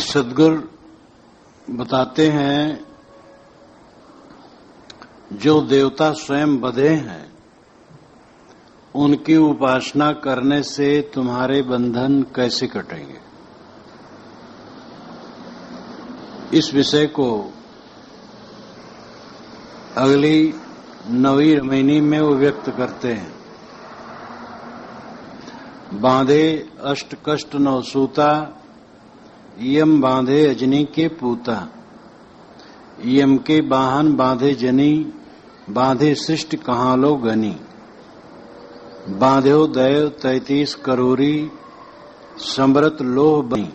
सद्गुरु बताते हैं, जो देवता स्वयं बंधे हैं उनकी उपासना करने से तुम्हारे बंधन कैसे कटेंगे। इस विषय को अगली 9वीं रमैनी में वो व्यक्त करते हैं। बांधे अष्ट कष्ट नौ सूता, यम बांधे अजनी के पूता। यम के वाहन बांधे जनी, बांधे सृष्टि कहाँ लो गनी। बांध्यो दैव 33 करोरी, समृत लोह बनी।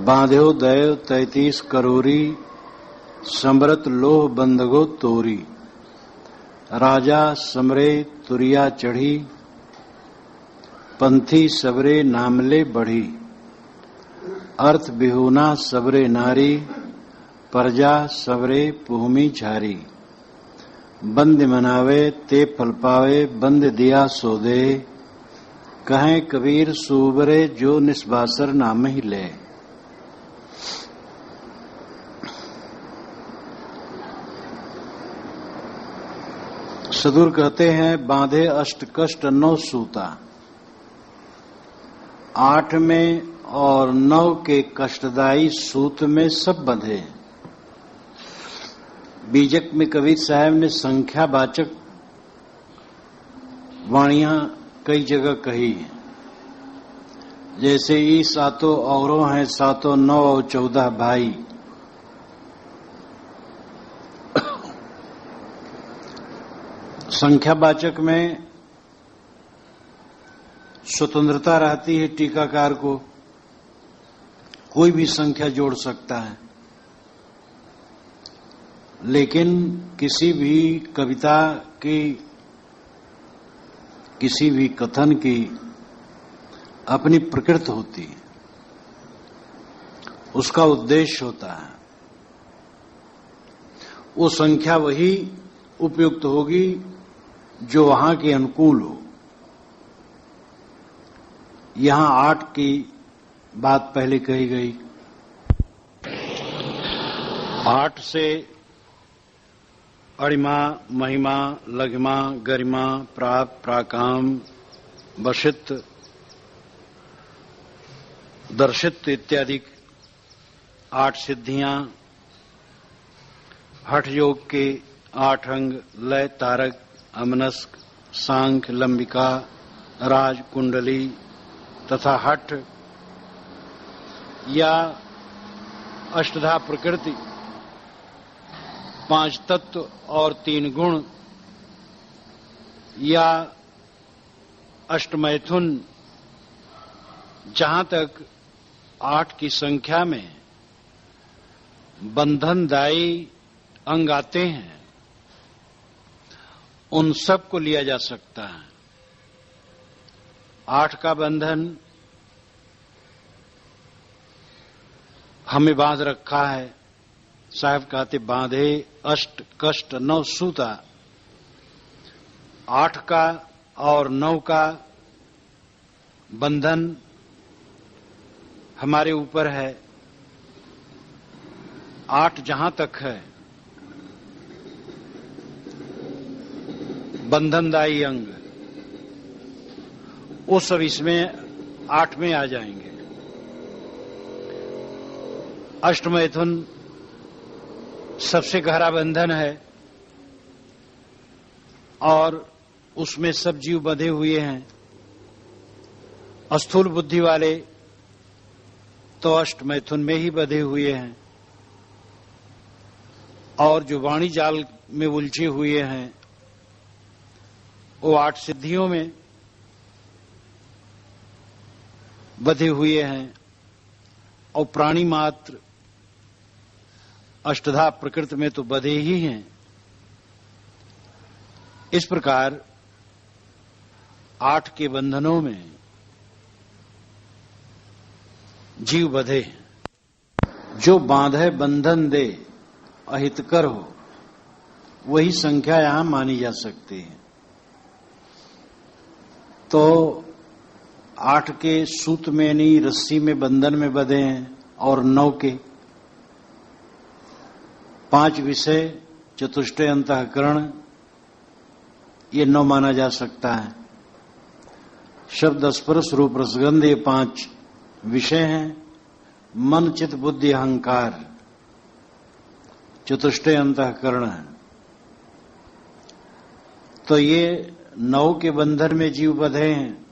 बांध्यो दैव 33 करोरी, समृत लोह बंदगो तोरी। राजा समरे तुरिया चढ़ी, पंथी सबरे नामले बढ़ी। अर्थ बिहुना सबरे नारी, प्रजा सबरे पुहमी झारी। बंद मनावे ते फल पावे, बंद दिया सो दे। कहें कबीर सूबरे जो निस्बासर नाम ही ले। सदुर कहते हैं, बांधे अष्ट कष्ट 9 सूता। 8 में और 9 के कष्टदायी सूत में सब बंधे। बीजक में कबीर साहब ने संख्यावाचक वाणियां कई जगह कही, जैसे ई सातों औरों हैं, सातों 9 और 14 भाई। संख्यावाचक में स्वतंत्रता रहती है टीकाकार को, कोई भी संख्या जोड़ सकता है, लेकिन किसी भी कविता की, किसी भी कथन की अपनी प्रकृति होती है, उसका उद्देश्य होता है। वो संख्या वही उपयुक्त होगी जो वहां के अनुकूल हो। यहां 8 की बात पहले कही गई। 8 से अणिमा, महिमा, लघिमा, गरिमा, प्राप, प्राकाम, वशित, दर्शित इत्यादि 8 सिद्धियां, हठ योग के 8 अंग, लय, तारक, अमनस्क, सांख्य, लंबिका, राज, कुंडली तथा हठ या अष्टधा प्रकृति, 5 तत्व और 3 गुण या अष्टमैथुन, जहां तक 8 की संख्या में बंधनदायी अंग आते हैं, उन सब को लिया जा सकता है। 8 का बंधन हमें बांध रखा है। साहब कहते, बांधे अष्ट कष्ट 9 सूता। 8 का और 9 का बंधन हमारे ऊपर है। 8 जहां तक है बंधनदायी अंग, वो सब इसमें 8 में आ जाएंगे। अष्टमैथुन सबसे गहरा बंधन है और उसमें सब जीव बंधे हुए हैं। स्थूल बुद्धि वाले तो अष्टमैथुन में ही बंधे हुए हैं, और जो वाणी जाल में उलझे हुए हैं वो 8 सिद्धियों में बंधे हुए हैं, और प्राणी मात्र अष्टधा प्रकृति में तो बंधे ही हैं। इस प्रकार 8 के बंधनों में जीव बंधे हैं। जो बांधे बंधन दे, अहितकर हो, वही संख्या यहां मानी जा सकती है। तो 8 के सूत में नहीं, रस्सी में, बंधन में बंधे हैं, और 9 के 5 विषय, चतुष्टय अंतःकरण, ये 9 माना जा सकता है। शब्द स्पर्श रूप रसगंध, ये 5 विषय हैं। मन चित्त बुद्धि अहंकार, चतुष्टय अंतःकरण है। तो ये 9 के बंधन में जीव बंधे हैं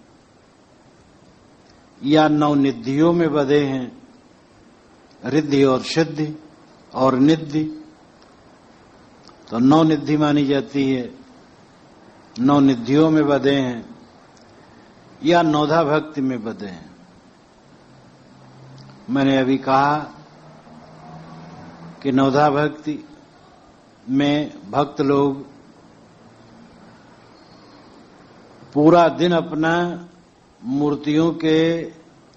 या 9 निधियों में बंधे हैं, रिद्धि और सिद्धि और निधि। तो 9 निधि मानी जाती है, 9 निधियों में बंधे हैं या 9धा भक्ति में बंधे हैं। मैंने अभी कहा कि 9धा भक्ति में भक्त लोग पूरा दिन अपना मूर्तियों के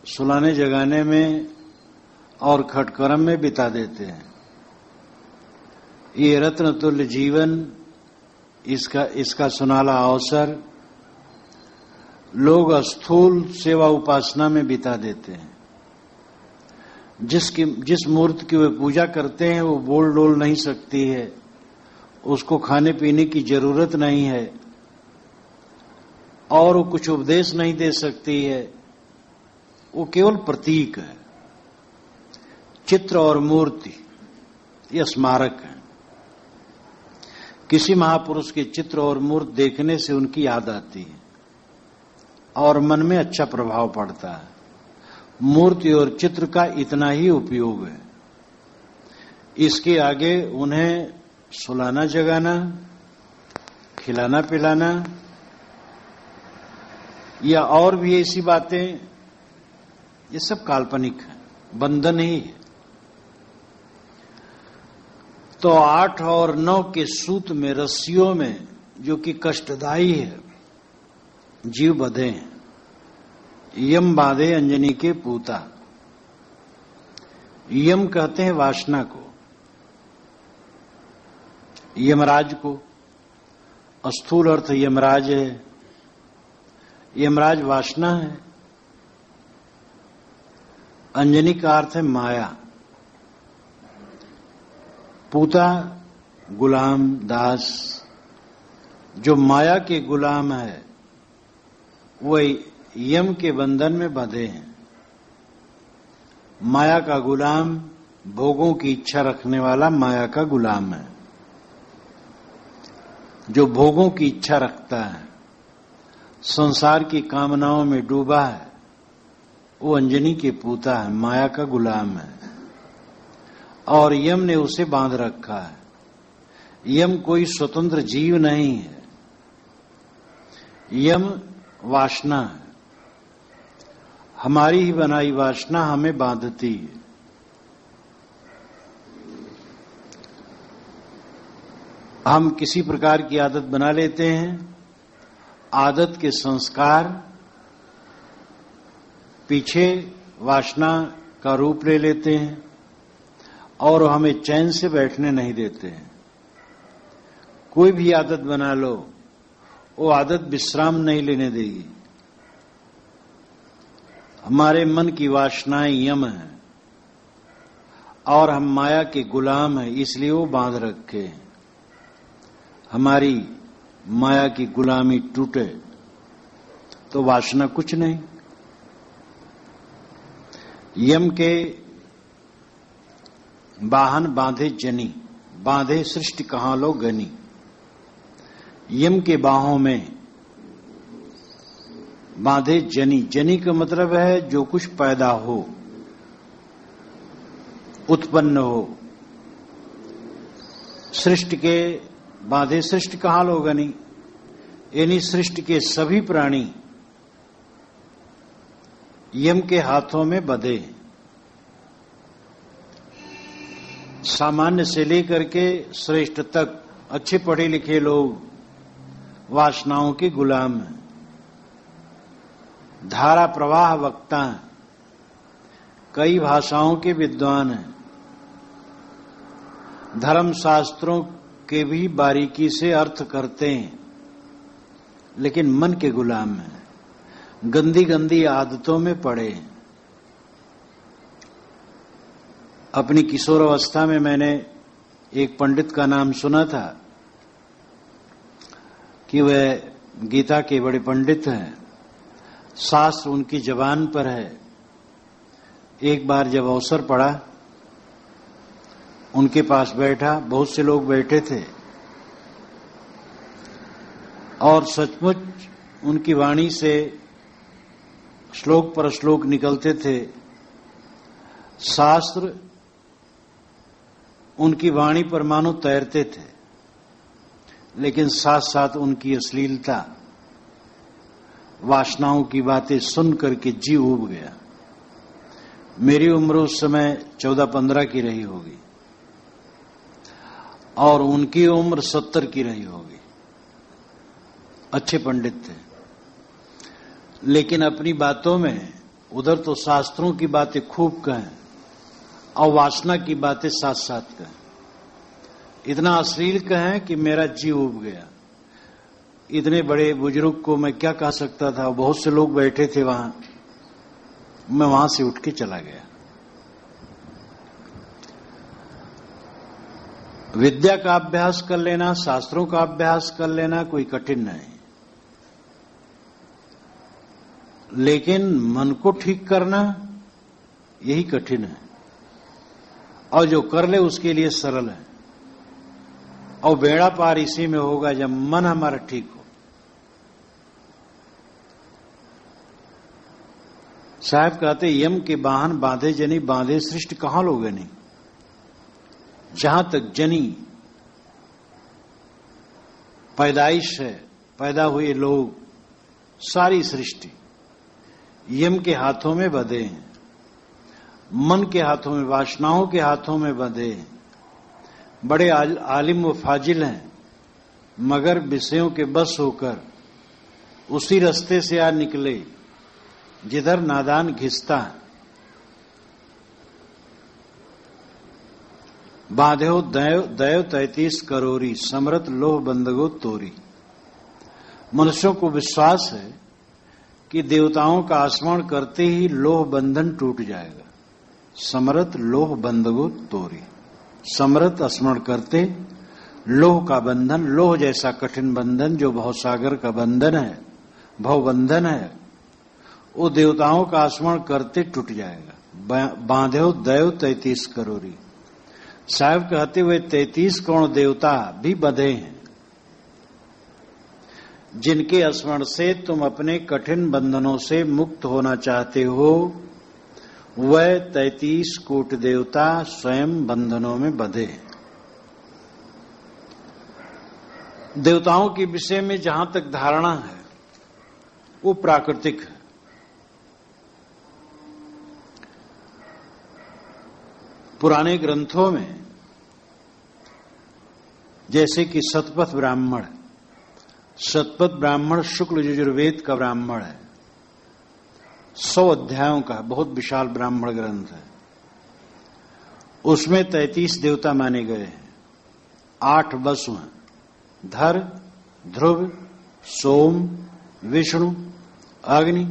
सुलाने जगाने में और खटकरम में बिता देते हैं। ये रत्न तुल्य जीवन, इसका सुनाला अवसर लोग स्थूल सेवा उपासना में बिता देते हैं। जिस मूर्ति की वे पूजा करते हैं वो बोल डोल नहीं सकती है, उसको खाने पीने की जरूरत नहीं है और वो कुछ उपदेश नहीं दे सकती है, वो केवल प्रतीक है। चित्र और मूर्ति ये स्मारक है। किसी महापुरुष के चित्र और मूर्ति देखने से उनकी याद आती है और मन में अच्छा प्रभाव पड़ता है। मूर्ति और चित्र का इतना ही उपयोग है। इसके आगे उन्हें सुलाना जगाना, खिलाना पिलाना या और भी ऐसी बातें, ये सब काल्पनिक है, बंधन ही है। तो 8 और 9 के सूत में, रस्सियों में, जो कि कष्टदायी है, जीव बंधे हैं। यम बांधे अंजनी के पूता। यम कहते हैं वासना को, यमराज को। स्थूल अर्थ यमराज है। यमराज वासना है। अंजनी का अर्थ है माया। पूता गुलाम, दास। जो माया के गुलाम है वही यम के बंधन में बंधे हैं। माया का गुलाम, भोगों की इच्छा रखने वाला माया का गुलाम है। जो भोगों की इच्छा रखता है, संसार की कामनाओं में डूबा है, वो अंजनी के पूता है, माया का गुलाम है और यम ने उसे बांध रखा है। यम कोई स्वतंत्र जीव नहीं है। यम वासना है। हमारी ही बनाई वासना हमें बांधती है। हम किसी प्रकार की आदत बना लेते हैं। आदत के संस्कार पीछे वासना का रूप ले लेते हैं और हमें चैन से बैठने नहीं देते हैं। कोई भी आदत बना लो, वो आदत विश्राम नहीं लेने देगी। हमारे मन की वासनाएं यम है और हम माया के गुलाम हैं, इसलिए वो बांध रखे हैं। हमारी माया की गुलामी टूटे तो वासना कुछ नहीं। यम के वाहन बांधे जनी, बांधे सृष्टि कहां लो गनी। यम के बाहों में बांधे जनी। जनी का मतलब है जो कुछ पैदा हो, उत्पन्न हो। सृष्टि के बांधे सृष्टि कहां लो गनी, यानी सृष्टि के सभी प्राणी यम के हाथों में बंधे। सामान्य से लेकर के श्रेष्ठ तक अच्छे पढ़े लिखे लोग वासनाओं के गुलाम हैं। धारा प्रवाह वक्ता हैं, कई भाषाओं के विद्वान हैं, धर्म शास्त्रों के भी बारीकी से अर्थ करते हैं, लेकिन मन के गुलाम हैं, गंदी गंदी आदतों में पड़े हैं। अपनी किशोर अवस्था में मैंने एक पंडित का नाम सुना था कि वह गीता के बड़े पंडित हैं, शास्त्र उनकी जबान पर है। एक बार जब अवसर पड़ा, उनके पास बैठा, बहुत से लोग बैठे थे और सचमुच उनकी वाणी से श्लोक पर श्लोक निकलते थे। शास्त्र उनकी वाणी पर मानो तैरते थे, लेकिन साथ साथ उनकी अश्लीलता, वासनाओं की बातें सुन करके जी उब गया। मेरी उम्र उस समय 14-15 की रही होगी और उनकी उम्र 70 की रही होगी। अच्छे पंडित थे, लेकिन अपनी बातों में उधर तो शास्त्रों की बातें खूब कहें और वासना की बातें साथ साथ कहें। इतना अश्लील कहें कि मेरा जी उब गया। इतने बड़े बुजुर्ग को मैं क्या कह सकता था। बहुत से लोग बैठे थे वहां, मैं वहां से उठ के चला गया। विद्या का अभ्यास कर लेना, शास्त्रों का अभ्यास कर लेना कोई कठिन नहीं, लेकिन मन को ठीक करना यही कठिन है। और जो कर ले उसके लिए सरल है। और बेड़ा पार इसी में होगा जब मन हमारा ठीक हो। साहब कहते, यम के वाहन बांधे जनी, बांधे सृष्टि कहां लोगे नहीं। जहां तक जनी पैदाइश है, पैदा हुए लोग, सारी सृष्टि यम के हाथों में बंधे हैं, मन के हाथों में, वासनाओं के हाथों में बंधे हैं। बड़े आलिम व फाजिल हैं, मगर विषयों के बस होकर उसी रास्ते से आ निकले जिधर नादान घिसता है। बांधो दैव 33 करोरी, समरत लोह बंदगो तोरी। मनुष्यों को विश्वास है कि देवताओं का स्मरण करते ही लोह बंधन टूट जाएगा। समरत लोह बंदगो तोरी। समरत स्मरण करते लोह का बंधन, लोह जैसा कठिन बंधन जो भवसागर का बंधन है, भव बंधन है, वो देवताओं का स्मरण करते टूट जाएगा। बांधो दैव 33 करोरी। साहब कहते हुए 33 करोड़ देवता भी बंधे हैं, जिनके स्मरण से तुम अपने कठिन बंधनों से मुक्त होना चाहते हो। वह 33 कोटि देवता स्वयं बंधनों में बंधे हैं। देवताओं के विषय में जहां तक धारणा है वो प्राकृतिक है। पुराने ग्रंथों में जैसे कि शतपथ ब्राह्मण शुक्ल यजुर्वेद का ब्राह्मण है, 100 अध्यायों का बहुत विशाल ब्राह्मण ग्रंथ है। उसमें 33 देवता माने गए हैं। 8 वसु हैं, धर, ध्रुव, सोम, विष्णु, अग्नि,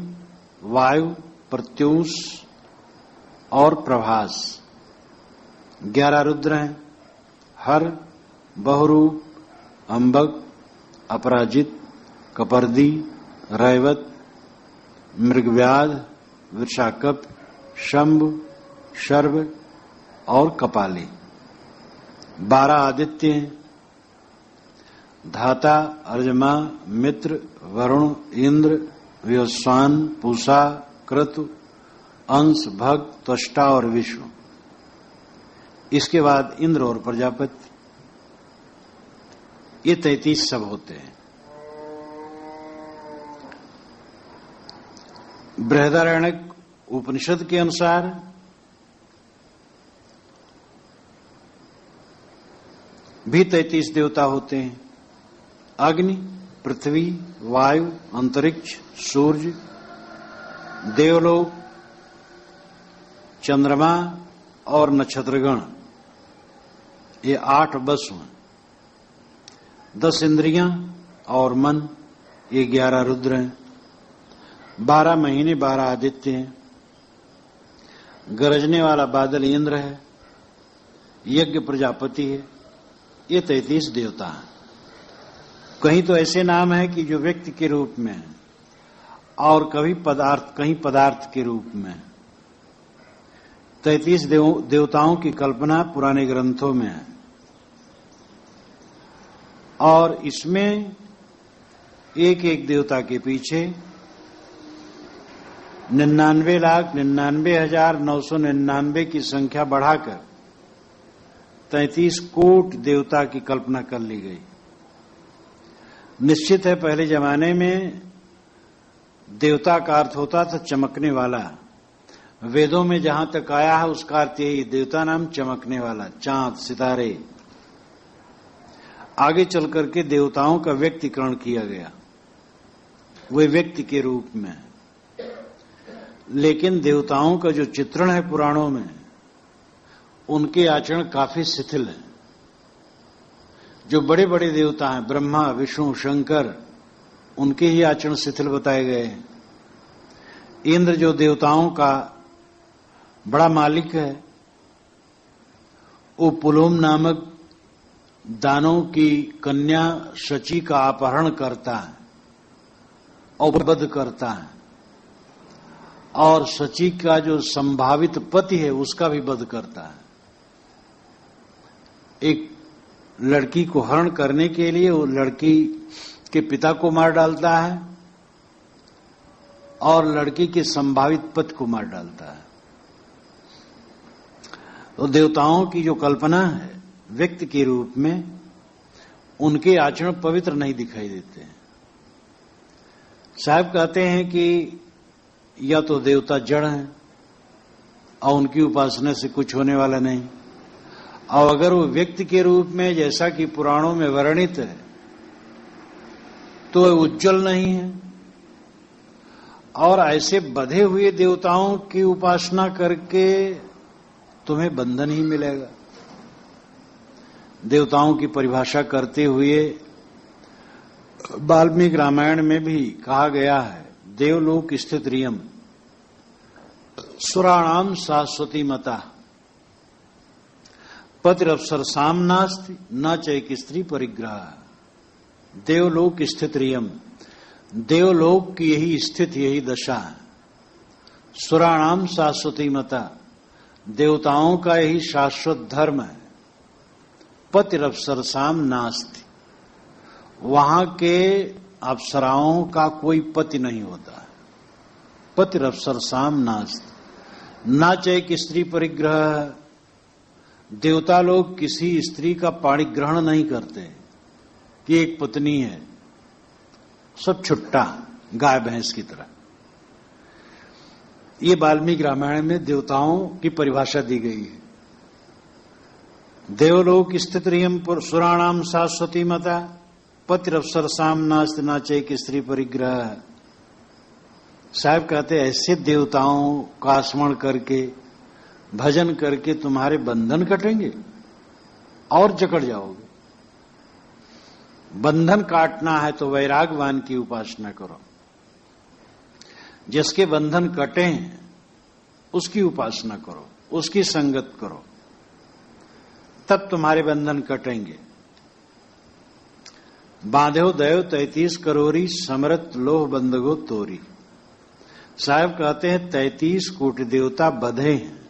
वायु, प्रत्यूष और प्रभास। 11 रुद्र हैं, हर, बहुरूप, अंबक, अपराजित, कपर्दी, रैवत, मृगव्याध, वृषाकप, शंभु, शर्व और कपाली। 12 आदित्य हैं, धाता, अर्जमा, मित्र, वरुण, इंद्र, विवस्वान, पूषा, क्रतु, अंश, भग, त्वष्टा और विष्णु। इसके बाद इंद्र और प्रजापति। ये 33 सब होते हैं। बृहदारण्यक उपनिषद के अनुसार भी 33 देवता होते हैं। अग्नि, पृथ्वी, वायु, अंतरिक्ष, सूर्य, देवलोक, चंद्रमा और नक्षत्रगण, ये 8 वसु हैं। 10 इंद्रियां और मन, ये 11 रुद्र हैं। 12 महीने 12 आदित्य हैं। गरजने वाला बादल इंद्र है, यज्ञ प्रजापति है, ये 33 देवता हैं। कहीं तो ऐसे नाम है कि जो व्यक्ति के रूप में है और कहीं पदार्थ के रूप में। 33 देवताओं की कल्पना पुराने ग्रंथों में है और इसमें एक एक देवता के पीछे 99,99,999 की संख्या बढ़ाकर 33 कोट देवता की कल्पना कर ली गई। निश्चित है पहले जमाने में देवता का अर्थ होता था चमकने वाला। वेदों में जहां तक आया है उसका अर्थ यही, देवता नाम चमकने वाला, चांद सितारे। आगे चल करके देवताओं का व्यक्तिकरण किया गया, वे व्यक्ति के रूप में। लेकिन देवताओं का जो चित्रण है पुराणों में, उनके आचरण काफी शिथिल है। जो बड़े बड़े देवता हैं, ब्रह्मा विष्णु शंकर, उनके ही आचरण शिथिल बताए गए हैं। इंद्र जो देवताओं का बड़ा मालिक है, वो पुलोम नामक दानों की कन्या शची का अपहरण करता है और वध करता है, और शची का जो संभावित पति है उसका भी वध करता है। एक लड़की को हरण करने के लिए वो लड़की के पिता को मार डालता है और लड़की के संभावित पति को मार डालता है। तो देवताओं की जो कल्पना है व्यक्ति के रूप में, उनके आचरण पवित्र नहीं दिखाई देते। साहब कहते हैं कि या तो देवता जड़ हैं और उनकी उपासना से कुछ होने वाला नहीं, और अगर वो व्यक्ति के रूप में जैसा कि पुराणों में वर्णित है तो उज्जवल नहीं है। और ऐसे बधे हुए देवताओं की उपासना करके तुम्हें बंधन ही मिलेगा। देवताओं की परिभाषा करते हुए वाल्मीकि रामायण में भी कहा गया है, देवलोक स्थित रियम सुराणाम शाश्वती मता पतिरप्सरसाम नास्ति न चैक स्त्री परिग्रह। देवलोक स्थित रियम, देवलोक की यही स्थित यही दशा है। सुराणाम शाश्वती मता, देवताओं का यही शाश्वत धर्म है। पतिरप्सरसाम नास्ति, वहां के अप्सराओं का कोई पति नहीं होता। पतिरप्सरसाम नास्ति न चैक स्त्री परिग्रह, देवता लोग किसी स्त्री का पाणिग्रहण नहीं करते कि एक पत्नी है, सब छुट्टा गाय भैंस की तरह। ये वाल्मीकि रामायण में देवताओं की परिभाषा दी गई है। देवलोक स्थित रियम सुराणाम शाश्वती मता पतिरप्सरसाम नास्ति न चैक स्त्री परिग्रह। साहब कहते ऐसे देवताओं का स्मरण करके भजन करके तुम्हारे बंधन कटेंगे और जकड़ जाओगे। बंधन काटना है तो वैरागवान की उपासना करो, जिसके बंधन कटे हैं उसकी उपासना करो, उसकी संगत करो, तब तुम्हारे बंधन कटेंगे। बांधो दयो 33 करोरी समरत लोह बंधगो तोरी। साहब कहते हैं 33 कोटि देवता बधे हैं,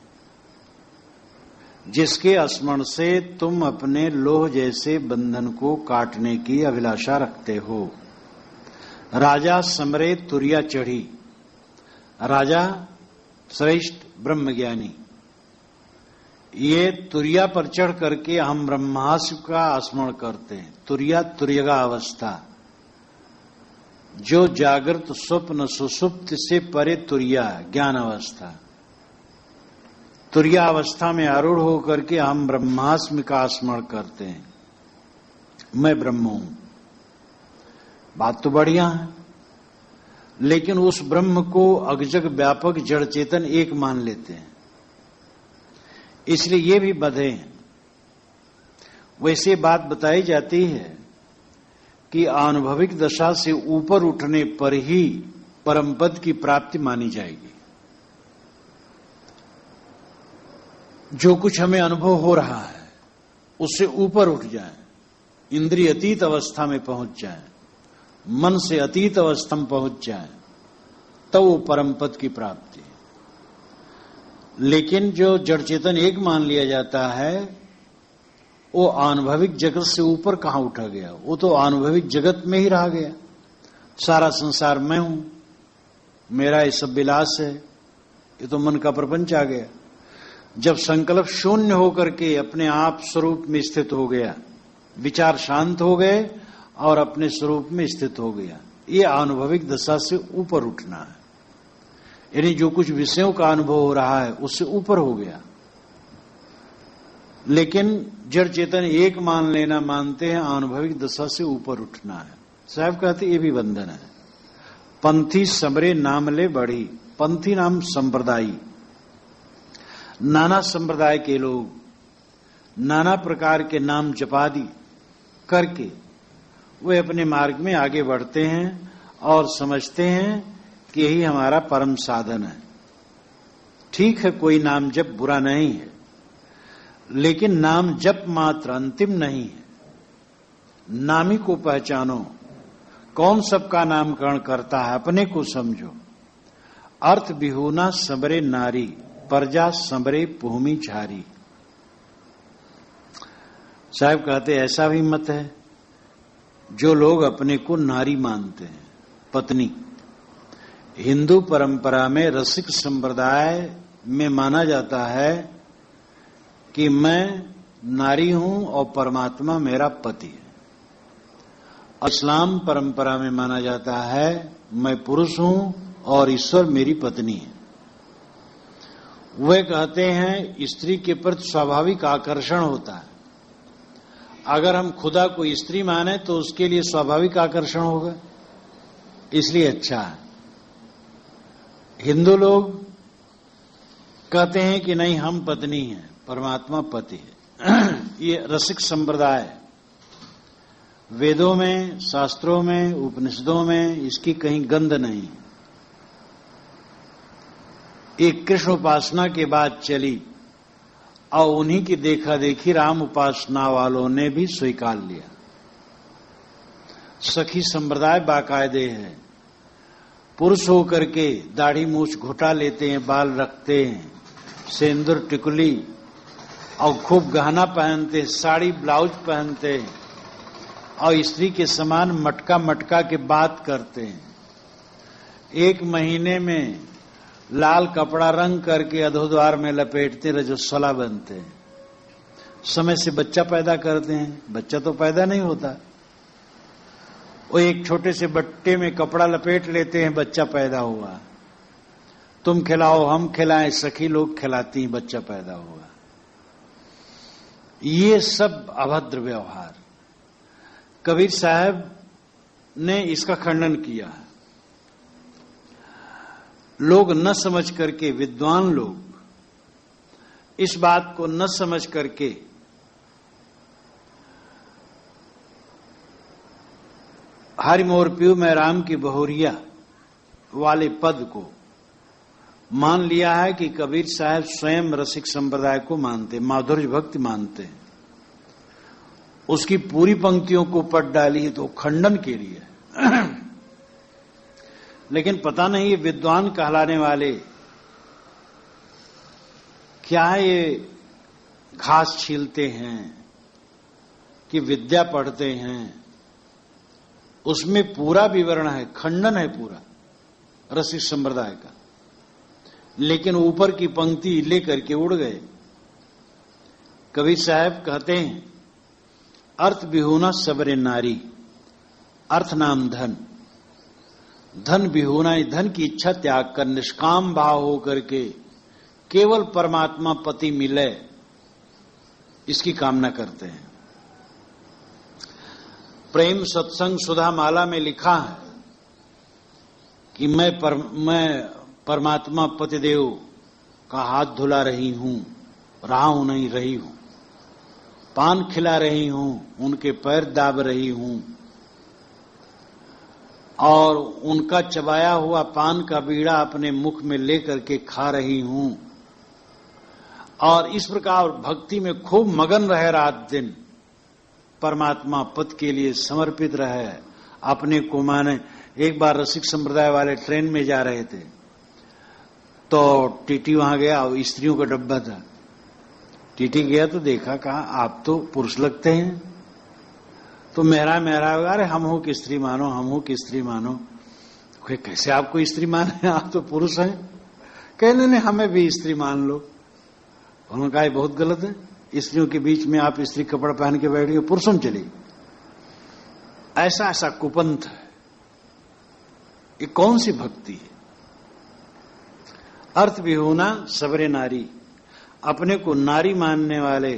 जिसके स्मरण से तुम अपने लोह जैसे बंधन को काटने की अभिलाषा रखते हो। राजा समरे तुरिया चढ़ी, राजा श्रेष्ठ ब्रह्मज्ञानी ये तुरिया पर चढ़ करके हम ब्रह्मास्म का स्मरण करते हैं। तुरिया तुर्यगा अवस्था, जो जागृत स्वप्न सुसुप्त से परे तुरिया ज्ञान अवस्था। तुरिया अवस्था में आरूढ़ होकर के हम ब्रह्मास्म का स्मरण करते हैं, मैं ब्रह्म हूं। बात तो बढ़िया है, लेकिन उस ब्रह्म को अगजग व्यापक जड़ चेतन एक मान लेते हैं, इसलिए ये भी बधे हैं। वैसे बात बताई जाती है कि अनुभविक दशा से ऊपर उठने पर ही परम पद की प्राप्ति मानी जाएगी। जो कुछ हमें अनुभव हो रहा है उससे ऊपर उठ जाए, इंद्रिय अतीत अवस्था में पहुंच जाए, मन से अतीत अवस्था में पहुंच जाए, तो वो परम पद की प्राप्ति है। लेकिन जो जड़ चेतन एक मान लिया जाता है, वो अनुभविक जगत से ऊपर कहां उठा गया? वो तो अनुभविक जगत में ही रह गया। सारा संसार मैं हूं, मेरा ये सब विलास है, ये तो मन का प्रपंच आ गया। जब संकल्प शून्य होकर के अपने आप स्वरूप में स्थित हो गया, विचार शांत हो गए और अपने स्वरूप में स्थित हो गया, ये अनुभविक दशा से ऊपर उठना है। यानी जो कुछ विषयों का अनुभव हो रहा है उससे ऊपर हो गया। लेकिन जड़ चेतन एक मान लेना मानते हैं, अनुभविक दशा से ऊपर उठना है। साहब कहते ये भी बंधन है। पंथी समरे नाम ले बढ़ी। पंथी नाम संप्रदायी, नाना संप्रदाय के लोग नाना प्रकार के नाम जपादि करके वे अपने मार्ग में आगे बढ़ते हैं और समझते हैं कि यही हमारा परम साधन है। ठीक है, कोई नाम जप बुरा नहीं है, लेकिन नाम जप मात्र अंतिम नहीं है। नामी को पहचानो, कौन सबका नामकरण करता है, अपने को समझो। अर्थ बिहूना सबरे नारी, प्रजा सबरे भूमि झारी। साहब कहते ऐसा भी मत है जो लोग अपने को नारी मानते हैं, पत्नी। हिंदू परंपरा में रसिक संप्रदाय में माना जाता है कि मैं नारी हूं और परमात्मा मेरा पति है। इस्लाम परंपरा में माना जाता है मैं पुरुष हूं और ईश्वर मेरी पत्नी है। वे कहते हैं स्त्री के प्रति स्वाभाविक आकर्षण होता है। अगर हम खुदा को स्त्री माने तो उसके लिए स्वाभाविक आकर्षण होगा, इसलिए अच्छा है। हिंदू लोग कहते हैं कि नहीं, हम पत्नी हैं, परमात्मा पति है। ये रसिक संप्रदाय वेदों में, शास्त्रों में, उपनिषदों में इसकी कहीं गंध नहीं। एक कृष्ण उपासना के बाद चली और उन्हीं की देखा देखी राम उपासना वालों ने भी स्वीकार लिया। सखी संप्रदाय बाकायदे है। पुरुष होकर के दाढ़ी मूछ घुटा लेते हैं, बाल रखते हैं, सिंदूर टिकुली और खूब गहना पहनते, साड़ी ब्लाउज पहनते हैं और स्त्री के समान मटका मटका के बात करते हैं। एक महीने में लाल कपड़ा रंग करके अधोद्वार में लपेटते, रजस्वला बनते हैं। समय से बच्चा पैदा करते हैं, बच्चा तो पैदा नहीं होता। वो एक छोटे से बट्टे में कपड़ा लपेट लेते हैं, बच्चा पैदा हुआ। तुम खिलाओ, हम खिलाएं, सखी लोग खिलाती हैं, बच्चा पैदा हुआ। ये सब अभद्र व्यवहार। कबीर साहब ने इसका खंडन किया है। लोग न समझ करके, विद्वान लोग इस बात को न समझ करके हरि मोर पियू मैं राम की बहुरिया वाले पद को मान लिया है कि कबीर साहब स्वयं रसिक संप्रदाय को मानते, माधुर्य भक्ति मानते हैं। उसकी पूरी पंक्तियों को पढ़ डाली तो खंडन के लिए। लेकिन पता नहीं ये विद्वान कहलाने वाले क्या ये घास छीलते हैं कि विद्या पढ़ते हैं। उसमें पूरा विवरण है, खंडन है पूरा रसिक संप्रदाय का। लेकिन ऊपर की पंक्ति लेकर के उड़ गए। कबीर साहब कहते हैं अर्थ बिहूना सबरे नारी। अर्थ नाम धन, धन बिहूना, धन की इच्छा त्याग कर निष्काम भाव होकर के केवल परमात्मा पति मिले इसकी कामना करते हैं। प्रेम सत्संग सुधा माला में लिखा है कि मैं परमात्मा पतिदेव का हाथ धुला रही हूं, रहा हूं नहीं रही हूं, पान खिला रही हूं, उनके पैर दाब रही हूं और उनका चबाया हुआ पान का बीड़ा अपने मुख में लेकर के खा रही हूं और इस प्रकार भक्ति में खूब मगन रहे, रात दिन परमात्मा पद के लिए समर्पित रहे। अपने को माने, एक बार रसिक संप्रदाय वाले ट्रेन में जा रहे थे तो टीटी वहां गया, स्त्रियों का डब्बा था। टीटी गया तो देखा, कहा आप तो पुरुष लगते हैं। तो मेहरा अरे हम हो कि स्त्री मानो, हम हो कि स्त्री मानो। कैसे आपको स्त्री माने, आप तो पुरुष हैं। कहने नहीं, हमें भी स्त्री मान लो। उन्होंने कहा बहुत गलत है, स्त्रियों के बीच में आप स्त्री कपड़ा पहन के बैठ गए, पुरुषों में चली। ऐसा कुपंथ है। ये कौन सी भक्ति है? अर्थ विहूना सबरे नारी, अपने को नारी मानने वाले,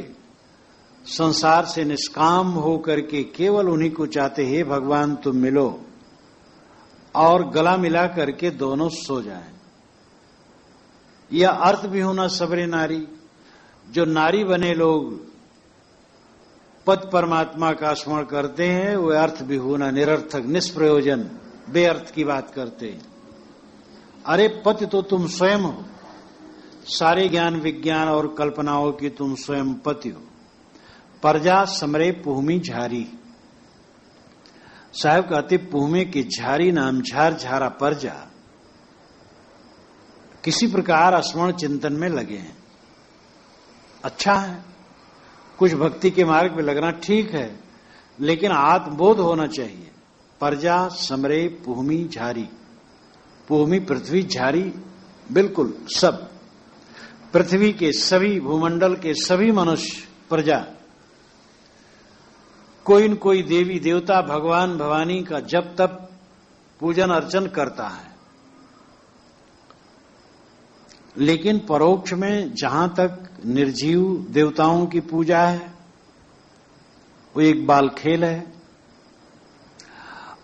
संसार से निष्काम होकर के केवल उन्हीं को चाहते, हे भगवान तुम मिलो, और गला मिला करके दोनों सो जाएं। यह अर्थ विहूना सबरे नारी, जो नारी बने लोग पद परमात्मा का स्मरण करते हैं, वे अर्थ विहूना, निरर्थक, निष्प्रयोजन, बेअर्थ की बात करते हैं। अरे पति तो तुम स्वयं हो, सारे ज्ञान विज्ञान और कल्पनाओं की तुम स्वयं पति हो। प्रजा समरे पुहमी झारी, साहब कहते पुहमे की झारी नाम झार झारा प्रजा, किसी प्रकार स्मरण चिंतन में लगे हैं। अच्छा है, कुछ भक्ति के मार्ग में लगना ठीक है, लेकिन आत्मबोध होना चाहिए। प्रजा समरे पुहमी झारी, पुहमी पृथ्वी, झारी बिल्कुल सब, पृथ्वी के सभी, भूमंडल के सभी मनुष्य, प्रजा, कोई न कोई देवी देवता, भगवान भवानी का जब तब पूजन अर्चन करता है। लेकिन परोक्ष में जहां तक निर्जीव देवताओं की पूजा है, वो एक बाल खेल है।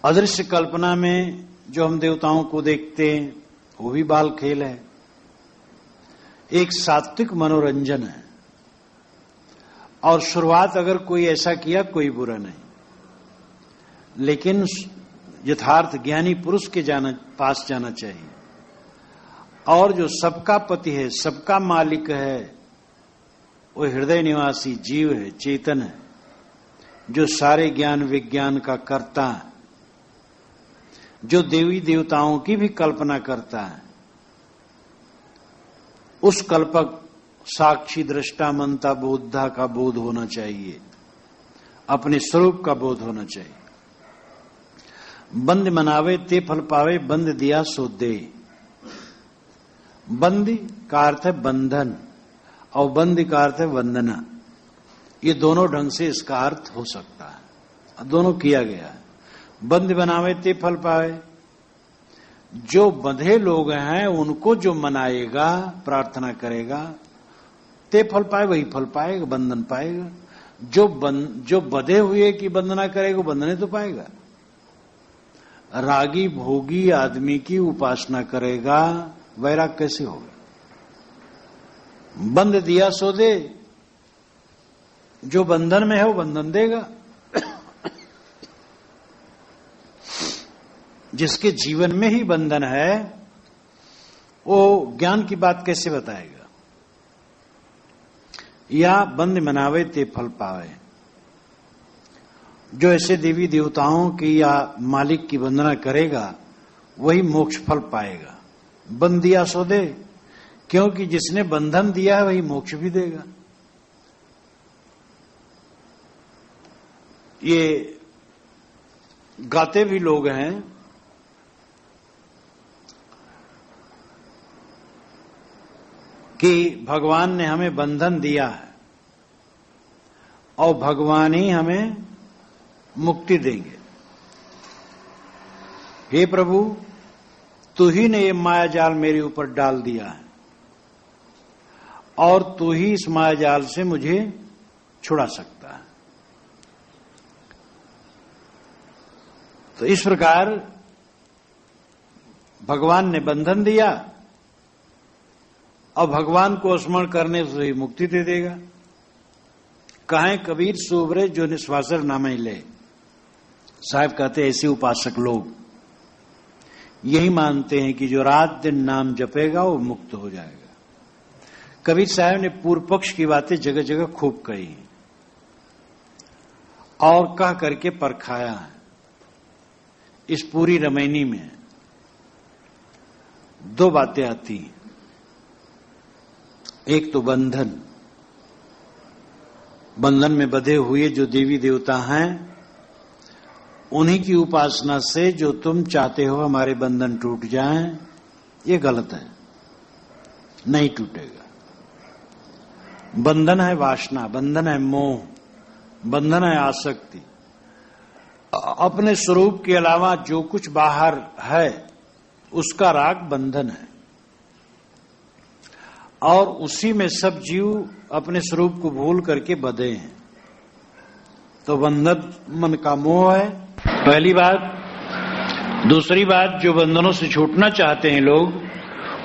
अदृश्य कल्पना में जो हम देवताओं को देखते हैं, वो भी बाल खेल है। एक सात्विक मनोरंजन है। और शुरुआत अगर कोई ऐसा किया, कोई बुरा नहीं, लेकिन यथार्थ ज्ञानी पुरुष के पास जाना चाहिए। और जो सबका पति है, सबका मालिक है, वो हृदय निवासी जीव है, चेतन है, जो सारे ज्ञान विज्ञान का कर्ता है, जो देवी देवताओं की भी कल्पना करता है। उस कल्पक साक्षी दृष्टा मनता बोधा का बोध होना चाहिए, अपने स्वरूप का बोध होना चाहिए। बंद मनावे ते फल पावे, बंद दिया सो दे। बंदी का अर्थ है बंधन, और बंदी का अर्थ है वंदना। ये दोनों ढंग से इसका अर्थ हो सकता है, दोनों किया गया है। बंद बनावे ते फल पावे, जो बंधे लोग हैं उनको जो मनाएगा, प्रार्थना करेगा, ते फल पाए, वही फल पाएगा, बंधन पाएगा। जो बंधे हुए की वंदना करेगा, बंधने तो पाएगा। रागी भोगी आदमी की उपासना करेगा, वैराग कैसे होगा? बंद दिया सो दे, जो बंधन में है वो बंधन देगा। जिसके जीवन में ही बंधन है, वो ज्ञान की बात कैसे बताएगा? या बंद मनावे ते फल पावे, जो ऐसे देवी देवताओं की या मालिक की वंदना करेगा, वही मोक्ष फल पाएगा। बंद दिया सो दे, क्योंकि जिसने बंधन दिया है वही मोक्ष भी देगा। ये गाते भी लोग हैं कि भगवान ने हमें बंधन दिया है और भगवान ही हमें मुक्ति देंगे। हे प्रभु, तू ही ने ये माया जाल मेरे ऊपर डाल दिया है और तू ही इस माया जाल से मुझे छुड़ा सकता है। तो इस प्रकार भगवान ने बंधन दिया और भगवान को स्मरण करने से ही मुक्ति दे देगा। कहें कबीर सोबरे जो निस्वासर नाम ही ले। साहब कहते ऐसे उपासक लोग यही मानते हैं कि जो रात दिन नाम जपेगा वो मुक्त हो जाएगा। कबीर साहब ने पूर्व पक्ष की बातें जगह जगह खूब कही और कह करके परखाया है। इस पूरी रामायणी में दो बातें आती हैं। एक तो बंधन, बंधन में बंधे हुए जो देवी देवता हैं उन्हीं की उपासना से जो तुम चाहते हो हमारे बंधन टूट जाएं, ये गलत है, नहीं टूटेगा। बंधन है वासना, बंधन है मोह, बंधन है आसक्ति। अपने स्वरूप के अलावा जो कुछ बाहर है उसका राग बंधन है, और उसी में सब जीव अपने स्वरूप को भूल करके बंधे हैं। तो बंधन मन का मोह है, पहली बात। दूसरी बात, जो बंधनों से छूटना चाहते हैं लोग,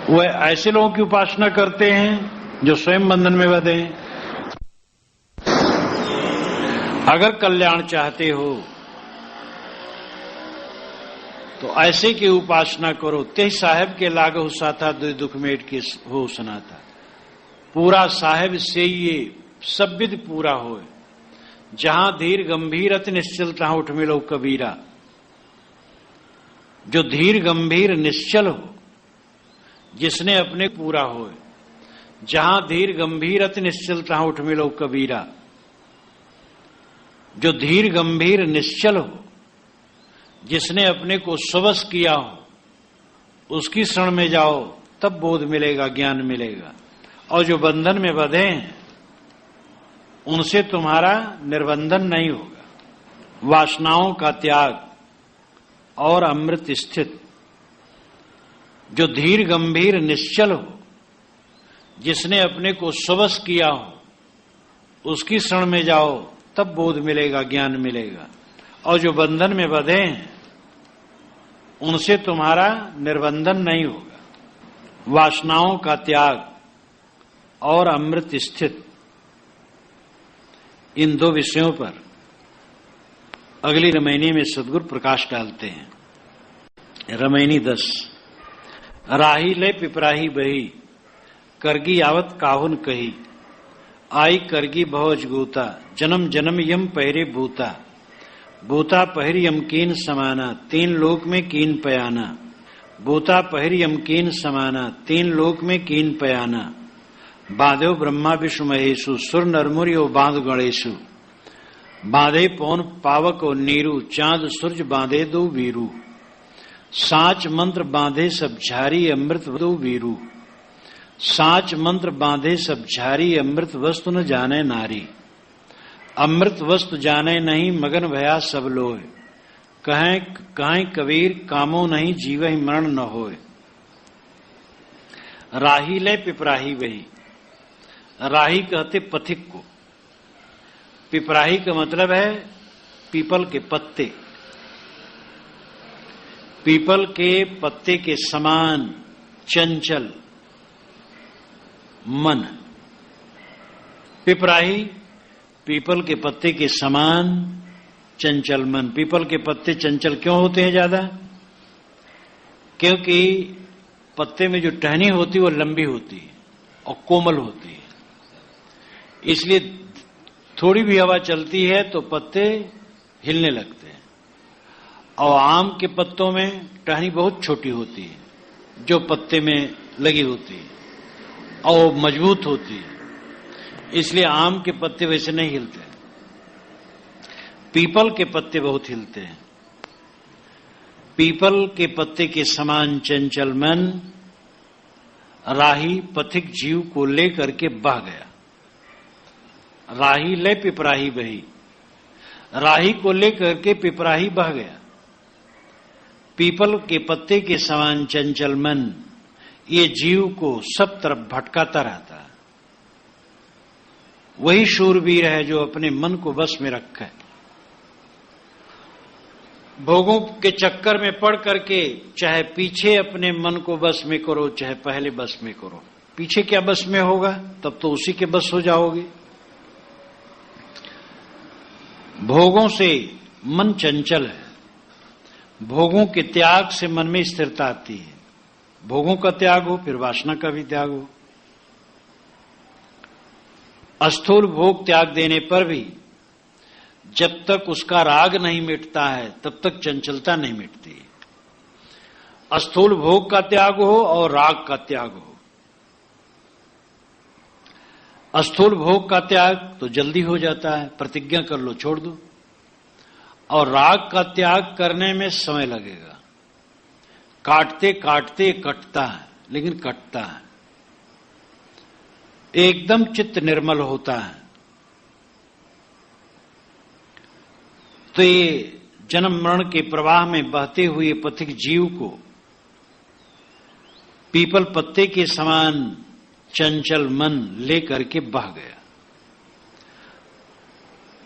वह ऐसे लोगों की उपासना करते हैं जो स्वयं बंधन में बंधे हैं। अगर कल्याण चाहते हो तो ऐसे की उपासना करो। ते साहेब के लाग हुसाता दुख मेट के हो सुनाता। पूरा साहेब से ये सब विध पूरा हो। जहां धीर गंभीर अति निश्चल तहां उठ मिलो कबीरा। जो धीर गंभीर निश्चल हो, जिसने अपने पूरा हो। जहां धीर गंभीर अति निश्चल तहां उठ मिलो कबीरा। जो धीर गंभीर निश्चल हो, जिसने अपने को स्ववश किया हो, उसकी शरण में जाओ तब बोध मिलेगा, ज्ञान मिलेगा। और जो बंधन में बंधे हैं उनसे तुम्हारा निर्बंधन नहीं होगा। वासनाओं का त्याग और अमृत स्थित। जो धीर गंभीर निश्चल हो, जिसने अपने को स्ववश किया हो, उसकी शरण में जाओ तब बोध मिलेगा, ज्ञान मिलेगा। और जो बंधन में बंधे हैं उनसे तुम्हारा निर्बंधन नहीं होगा। वासनाओं का त्याग और अमृत स्थित। इन दो विषयों पर अगली रामायणी में सद्गुरु प्रकाश डालते हैं। रामायणी 10। राही ले पिपराही बही, करगी आवत काहुन कही। आई करगी भवज गूता, जन्म जन्म यम पहरे भूता। भूता पहर यम कीन समाना, तीन लोक में कीन पयाना। भूता पहर यम कीन समाना, तीन लोक में कीन पयाना। बाधो ब्रह्मा विष्णु महेशु, सुर नरमुरियो बांध गणेशु। बांधे पौन पावक और नीरू, चांद सूरज बांधे दो वीरू। साच मंत्र बांधे सब झारी, अमृत दो वीरू। साच मंत्र बांधे सब झारी, अमृत वस्तु न जाने नारी। अमृत वस्तु जाने नहीं, मगन भया सब लोय। कहें कबीर कामो नहीं, जीव ही मरण न होए। राही ले पिपराही वही। राही कहते पथिक को। पिपराही का मतलब है पीपल के पत्ते। पीपल के पत्ते के समान चंचल मन। पिपराही पीपल के पत्ते के समान चंचल मन। पीपल के पत्ते चंचल क्यों होते हैं ज्यादा? क्योंकि पत्ते में जो टहनी होती है वो लंबी होती है और कोमल होती है, इसलिए थोड़ी भी हवा चलती है तो पत्ते हिलने लगते हैं। और आम के पत्तों में टहनी बहुत छोटी होती है जो पत्ते में लगी होती है और मजबूत होती है, इसलिए आम के पत्ते वैसे नहीं हिलते। पीपल के पत्ते बहुत हिलते हैं। पीपल के पत्ते के समान चंचल मन राही पथिक जीव को लेकर के बह गया। राही ले पिपराही बही। राही को लेकर के पिपराही बह गया। पीपल के पत्ते के समान चंचल मन ये जीव को सब तरफ भटकाता रहता है। वही शूरवीर है जो अपने मन को बस में रखे। भोगों के चक्कर में पड़ करके चाहे पीछे अपने मन को बस में करो चाहे पहले बस में करो, पीछे क्या बस में होगा, तब तो उसी के बस हो जाओगे। भोगों से मन चंचल है। भोगों के त्याग से मन में स्थिरता आती है। भोगों का त्याग हो फिर वासना का भी त्याग हो। स्थूल भोग त्याग देने पर भी जब तक उसका राग नहीं मिटता है तब तक चंचलता नहीं मिटती। स्थूल भोग का त्याग हो और राग का त्याग हो। स्थूल भोग का त्याग तो जल्दी हो जाता है, प्रतिज्ञा कर लो छोड़ दो, और राग का त्याग करने में समय लगेगा। काटते काटते कटता है, लेकिन कटता है, एकदम चित्त निर्मल होता है। तो ये जन्म मरण के प्रवाह में बहते हुए पथिक जीव को पीपल पत्ते के समान चंचल मन लेकर के बह गया।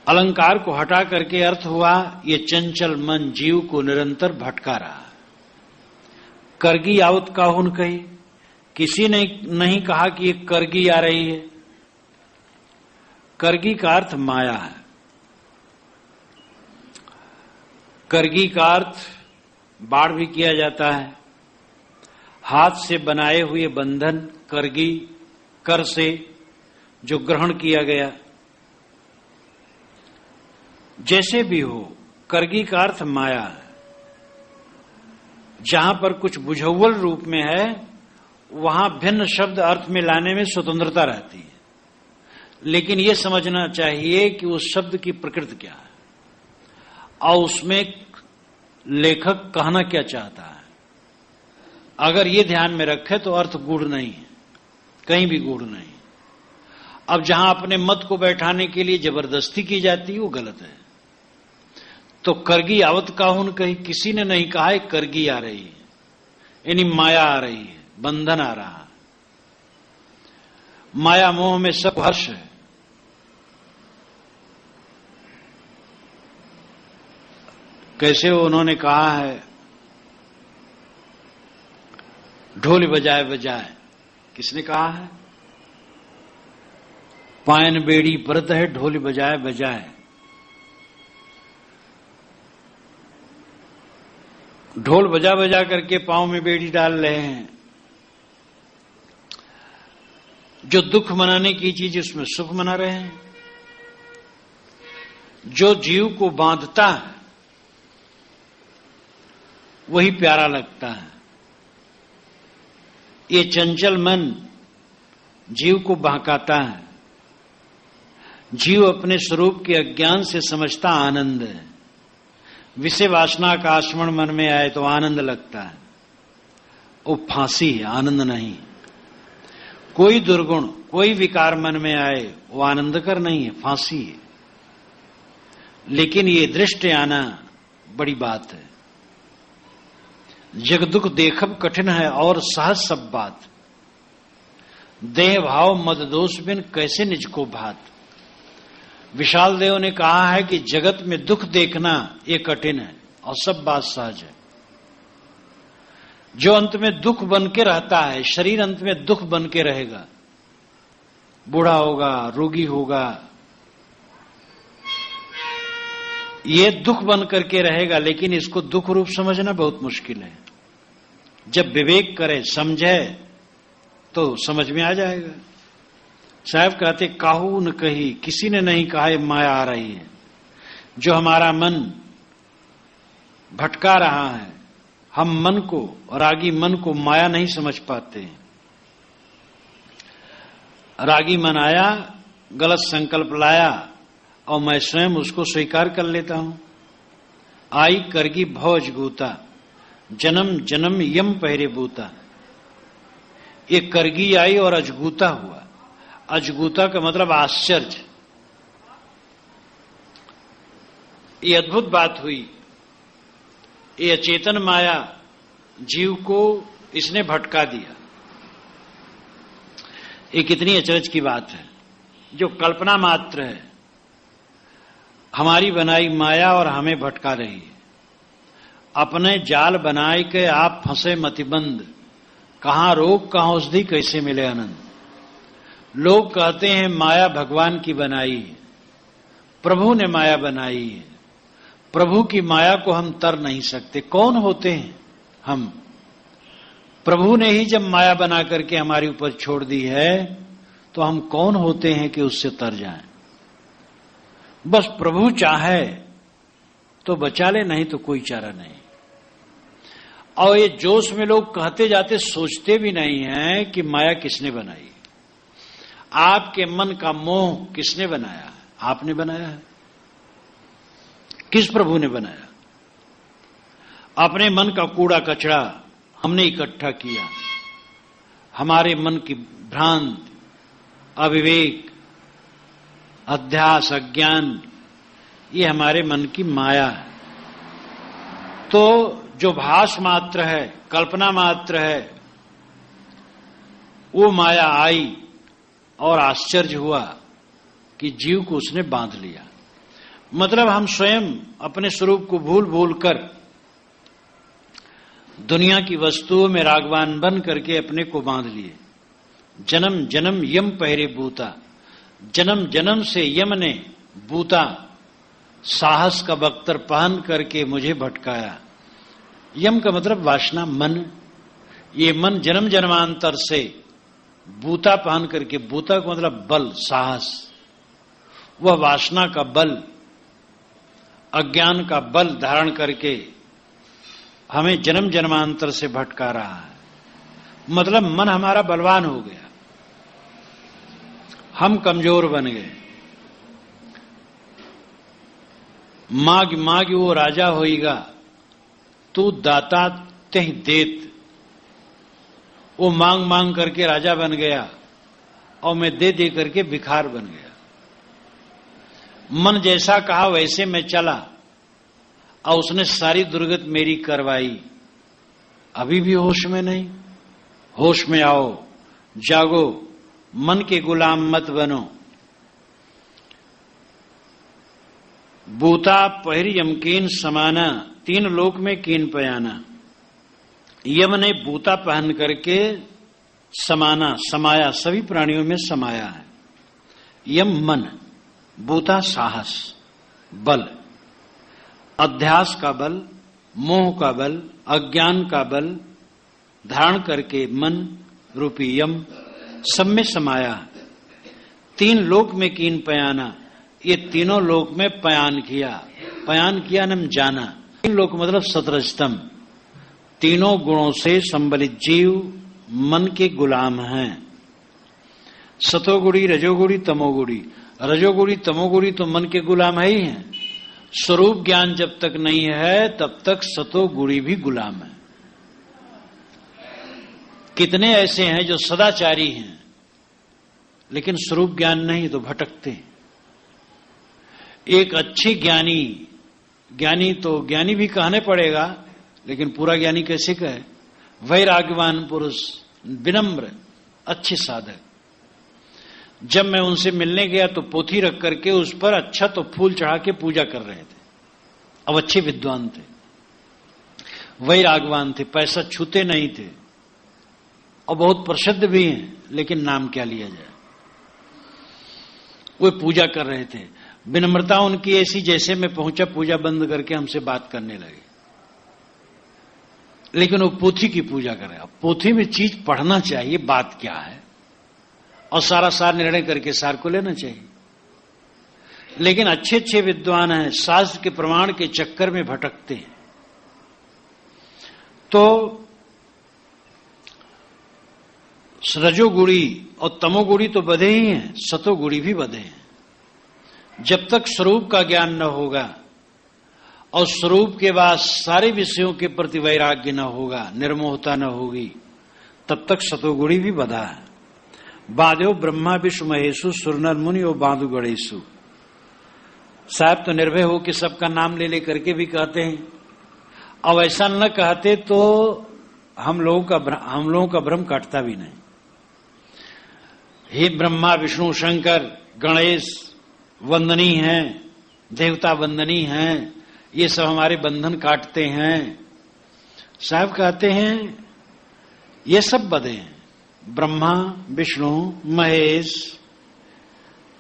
अलंकार को हटा करके अर्थ हुआ ये चंचल मन जीव को निरंतर भटका रहा। करगी आवत काहुन कही, किसी ने नहीं कहा कि ये करगी आ रही है। करगी का अर्थ माया है। करगी का अर्थ बाढ़ भी किया जाता है। हाथ से बनाए हुए बंधन करगी, कर से जो ग्रहण किया गया। जैसे भी हो, करगी का अर्थ माया है। जहां पर कुछ बुझव्वल रूप में है वहां भिन्न शब्द अर्थ में लाने में स्वतंत्रता रहती है, लेकिन यह समझना चाहिए कि उस शब्द की प्रकृति क्या है और उसमें लेखक कहना क्या चाहता है। अगर ये ध्यान में रखे तो अर्थ गूढ़ नहीं है, कहीं भी गूढ़ नहीं। अब जहां अपने मत को बैठाने के लिए जबरदस्ती की जाती है वो गलत है। तो करगी आवत काहुन कही, किसी ने नहीं कहा है करगी आ रही है, यानी माया आ रही है, बंधन आ रहा है। माया मोह में सब हर्ष है। कैसे उन्होंने कहा है, ढोल बजाए बजाए, किसने कहा है? पायन बेड़ी परत है ढोल बजाए बजाए। ढोल बजा बजा करके पांव में बेड़ी डाल रहे हैं। जो दुख मनाने की चीज उसमें सुख मना रहे हैं। जो जीव को बांधता है वही प्यारा लगता है। ये चंचल मन जीव को बहकाता है। जीव अपने स्वरूप के अज्ञान से समझता आनंद है। विषय वासना का आश्रमण मन में आए तो आनंद लगता है, वो फांसी है, आनंद नहीं। कोई दुर्गुण, कोई विकार मन में आए वो आनंदकर नहीं है, फांसी है। लेकिन ये दृष्टि आना बड़ी बात है। जग दुख देखब कठिन है और सहज सब बात। देह भाव मद दोष बिन कैसे निज को भात। विशाल देव ने कहा है कि जगत में दुख देखना ये कठिन है और सब बात सहज है। जो अंत में दुख बन के रहता है, शरीर अंत में दुख बन के रहेगा, बूढ़ा होगा, रोगी होगा, ये दुख बन करके रहेगा। लेकिन इसको दुख रूप समझना बहुत मुश्किल है। जब विवेक करे, समझे, तो समझ में आ जाएगा। साहब कहते काहू न कही, किसी ने नहीं कहा माया आ रही है। जो हमारा मन भटका रहा है, हम मन को, रागी मन को माया नहीं समझ पाते। रागी मन आया, गलत संकल्प लाया और मैं स्वयं उसको स्वीकार कर लेता हूं। आई करगी भौज गूता, जन्म जन्म यम पहरे बूता। ये करगी आई और अजगूता हुआ। अजगूता का मतलब आश्चर्य। ये अद्भुत बात हुई। ये अचेतन माया जीव को इसने भटका दिया। ये कितनी अचरज की बात है, जो कल्पना मात्र है, हमारी बनाई माया और हमें भटका रही है। अपने जाल बनाए के आप फंसे मतिबंद, कहां रोग कहां औषधि, कैसे मिले आनंद। लोग कहते हैं माया भगवान की बनाई है, प्रभु ने माया बनाई है। प्रभु की माया को हम तर नहीं सकते। कौन होते हैं हम? प्रभु ने ही जब माया बना करके हमारे ऊपर छोड़ दी है तो हम कौन होते हैं कि उससे तर जाएं? बस प्रभु चाहे तो बचा ले, नहीं तो कोई चारा नहीं। और ये जोश में लोग कहते जाते सोचते भी नहीं हैं कि माया किसने बनाई। आपके मन का मोह किसने बनाया है? आपने बनाया है। किस प्रभु ने बनाया? अपने मन का कूड़ा कचरा हमने इकट्ठा किया। हमारे मन की भ्रांत, अविवेक, अध्यास, अज्ञान, ये हमारे मन की माया है। तो जो भास मात्र है, कल्पना मात्र है, वो माया आई और आश्चर्य हुआ कि जीव को उसने बांध लिया। मतलब हम स्वयं अपने स्वरूप को भूल भूल कर दुनिया की वस्तुओं में रागवान बन करके अपने को बांध लिए। जन्म जन्म यम पहरे बूता, जन्म जन्म से यम ने बूता साहस का बख्तर पहन करके मुझे भटकाया। यम का मतलब वासना, मन। ये मन जन्म जन्मांतर से बूता पहन करके, बूता का मतलब बल, साहस, वह वासना का बल, अज्ञान का बल धारण करके हमें जन्म जन्मांतर से भटका रहा है। मतलब मन हमारा बलवान हो गया, हम कमजोर बन गए। माग माग वो राजा होएगा, तू दाता तेह देत। वो मांग मांग करके राजा बन गया और मैं दे दे करके भिखार बन गया। मन जैसा कहा वैसे मैं चला और उसने सारी दुर्गत मेरी करवाई। अभी भी होश में नहीं। होश में आओ, जागो, मन के गुलाम मत बनो। बूता पहरी यमकीन समाना, तीन लोक में कीन पयाना। यम ने बूता पहन करके समाना, समाया, सभी प्राणियों में समाया है। यम मन, बूता साहस, बल, अध्यास का बल, मोह का बल, अज्ञान का बल धारण करके मन रूपी यम सब में समाया। तीन लोक में कीन पयाना, ये तीनों लोक में पयान किया। पयान किया नम जाना। तीन लोक मतलब सतरजतम, तीनों गुणों से संबलित जीव मन के गुलाम हैं। सतोगुणी, रजोगुणी, तमोगुणी। रजोगुणी तमोगुणी तो मन के गुलाम है ही हैं। स्वरूप ज्ञान जब तक नहीं है तब तक सतोगुणी भी गुलाम है। कितने ऐसे हैं जो सदाचारी हैं लेकिन स्वरूप ज्ञान नहीं तो भटकते हैं। एक अच्छे ज्ञानी, ज्ञानी तो ज्ञानी भी कहने पड़ेगा लेकिन पूरा ज्ञानी कैसे कहे? वैराग्यवान पुरुष, विनम्र, अच्छे साधक। जब मैं उनसे मिलने गया तो पोथी रख करके उस पर अच्छा तो फूल चढ़ा के पूजा कर रहे थे। अब अच्छे विद्वान थे, वैराग्यवान थे, पैसा छूते नहीं थे और बहुत प्रसिद्ध भी हैं, लेकिन नाम क्या लिया जाए। वे पूजा कर रहे थे। विनम्रता उनकी ऐसी, जैसे मैं पहुंचा पूजा बंद करके हमसे बात करने लगे। लेकिन वो पोथी की पूजा कर रहे। अब पोथी में चीज पढ़ना चाहिए, बात क्या है, और सारा सार निर्णय करके सार को लेना चाहिए। लेकिन अच्छे अच्छे विद्वान हैं, शास्त्र के प्रमाण के चक्कर में भटकते हैं। तो रजोगुणी और तमोगुणी तो बधे ही हैं, सतोगुणी भी बधे हैं। जब तक स्वरूप का ज्ञान न होगा और स्वरूप के बाद सारे विषयों के प्रति वैराग्य न होगा, निर्मोहता न होगी, तब तक सतोगुणी भी बधा है। बाध्यो ब्रह्मा विष्णु महेशु सुरनर मुनि और बांधु गणेशु। साहब तो निर्भय हो कि सबका नाम ले ले करके भी कहते हैं। अब ऐसा न कहते तो हम लोगों का भ्रम काटता भी नहीं। हे ब्रह्मा विष्णु शंकर गणेश वंदनी हैं, देवता वंदनी हैं, ये सब हमारे बंधन काटते हैं। साहब कहते हैं ये सब बधे हैं। ब्रह्मा विष्णु महेश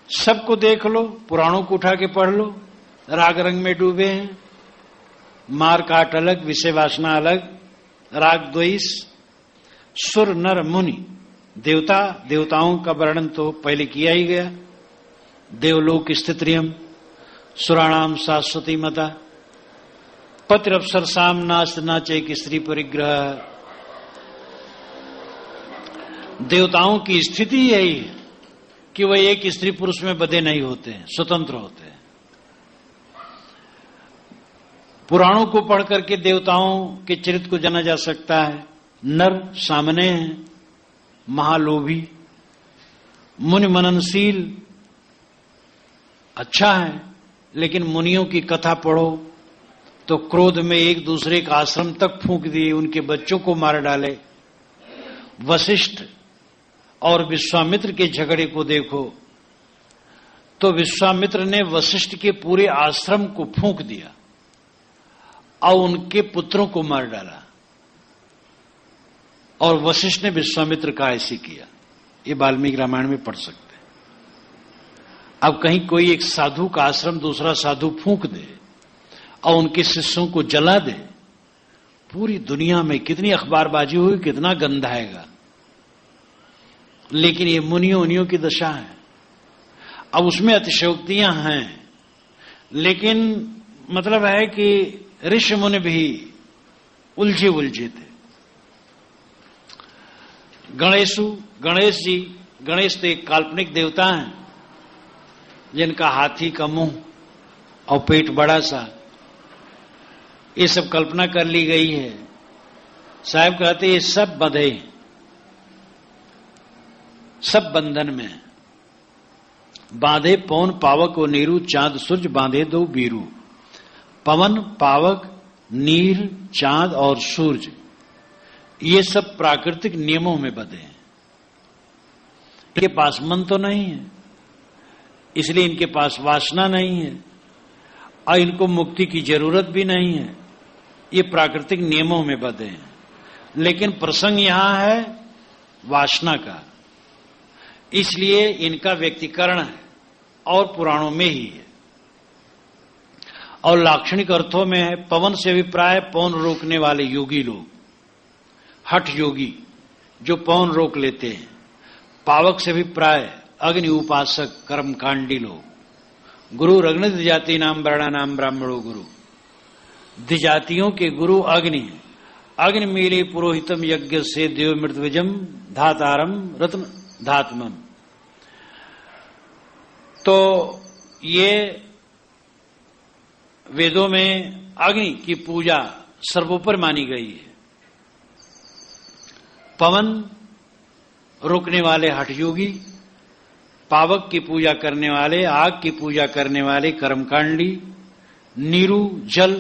सबको देख लो, पुराणों को उठा के पढ़ लो, राग रंग में डूबे हैं। मार काट अलग, विषय वासना अलग, राग द्वेष। सुर नर मुनि देवताओं का वर्णन तो पहले किया ही गया। देवलोक स्थित्रियम सुराणाम शाश्वती मता पतिरप्सरसाम नास्त नाचैक स्त्री परिग्रह। देवताओं की स्थिति यही है कि वह एक स्त्री पुरुष में बंधे नहीं होते हैं, स्वतंत्र होते हैं। पुराणों को पढ़ करके देवताओं के चरित्र को जाना जा सकता है। नर सामने हैं, महालोभी, मुनि मननशील, अच्छा है, लेकिन मुनियों की कथा पढ़ो तो क्रोध में एक दूसरे का आश्रम तक फूंक दिए, उनके बच्चों को मार डाले। वशिष्ठ और विश्वामित्र के झगड़े को देखो तो विश्वामित्र ने वशिष्ठ के पूरे आश्रम को फूंक दिया और उनके पुत्रों को मार डाला, और वशिष्ठ ने विश्वामित्र का ऐसे किया। ये वाल्मीकि रामायण में पढ़ सकते हैं। अब कहीं कोई एक साधु का आश्रम दूसरा साधु फूंक दे और उनके शिष्यों को जला दे, पूरी दुनिया में कितनी अखबारबाजी हुई, कितना गंध आएगा। लेकिन ये मुनियों की दशा है। अब उसमें अतिशयोक्तियां हैं, लेकिन मतलब है कि ऋषि मुनि भी उलझे थे। गणेश तो एक काल्पनिक देवता हैं जिनका हाथी का मुंह और पेट बड़ा सा, ये सब कल्पना कर ली गई है। साहब कहते ये सब बंधे, सब बंधन में। बांधे पवन पावक और नीरू, चांद सूरज बांधे दो बीरू। पवन, पावक, नीर, चांद और सूरज, ये सब प्राकृतिक नियमों में बंधे हैं। इनके पास मन तो नहीं है, इसलिए इनके पास वासना नहीं है और इनको मुक्ति की जरूरत भी नहीं है। ये प्राकृतिक नियमों में बंधे हैं। लेकिन प्रसंग यहां है वासना का, इसलिए इनका व्यक्तिकरण है और पुराणों में ही है। और लाक्षणिक अर्थों में है। पवन से अभिप्राय पवन रोकने वाले योगी लोग, हठ योगी जो पवन रोक लेते हैं। पावक से अभिप्राय अग्नि उपासक कर्मकांडी लोग। गुरु रग्न द्विजाति नाम वर्णा नाम ब्राह्मणो गुरु, द्विजातियों के गुरु अग्नि है। अग्नि मीले पुरोहितम यज्ञ से देव मृतविजम धातारम रत्न धात्मम। तो ये वेदों में अग्नि की पूजा सर्वोपर मानी गई है। पवन रोकने वाले हठयोगी, पावक की पूजा करने वाले, आग की पूजा करने वाले कर्मकांडी, नीरू जल,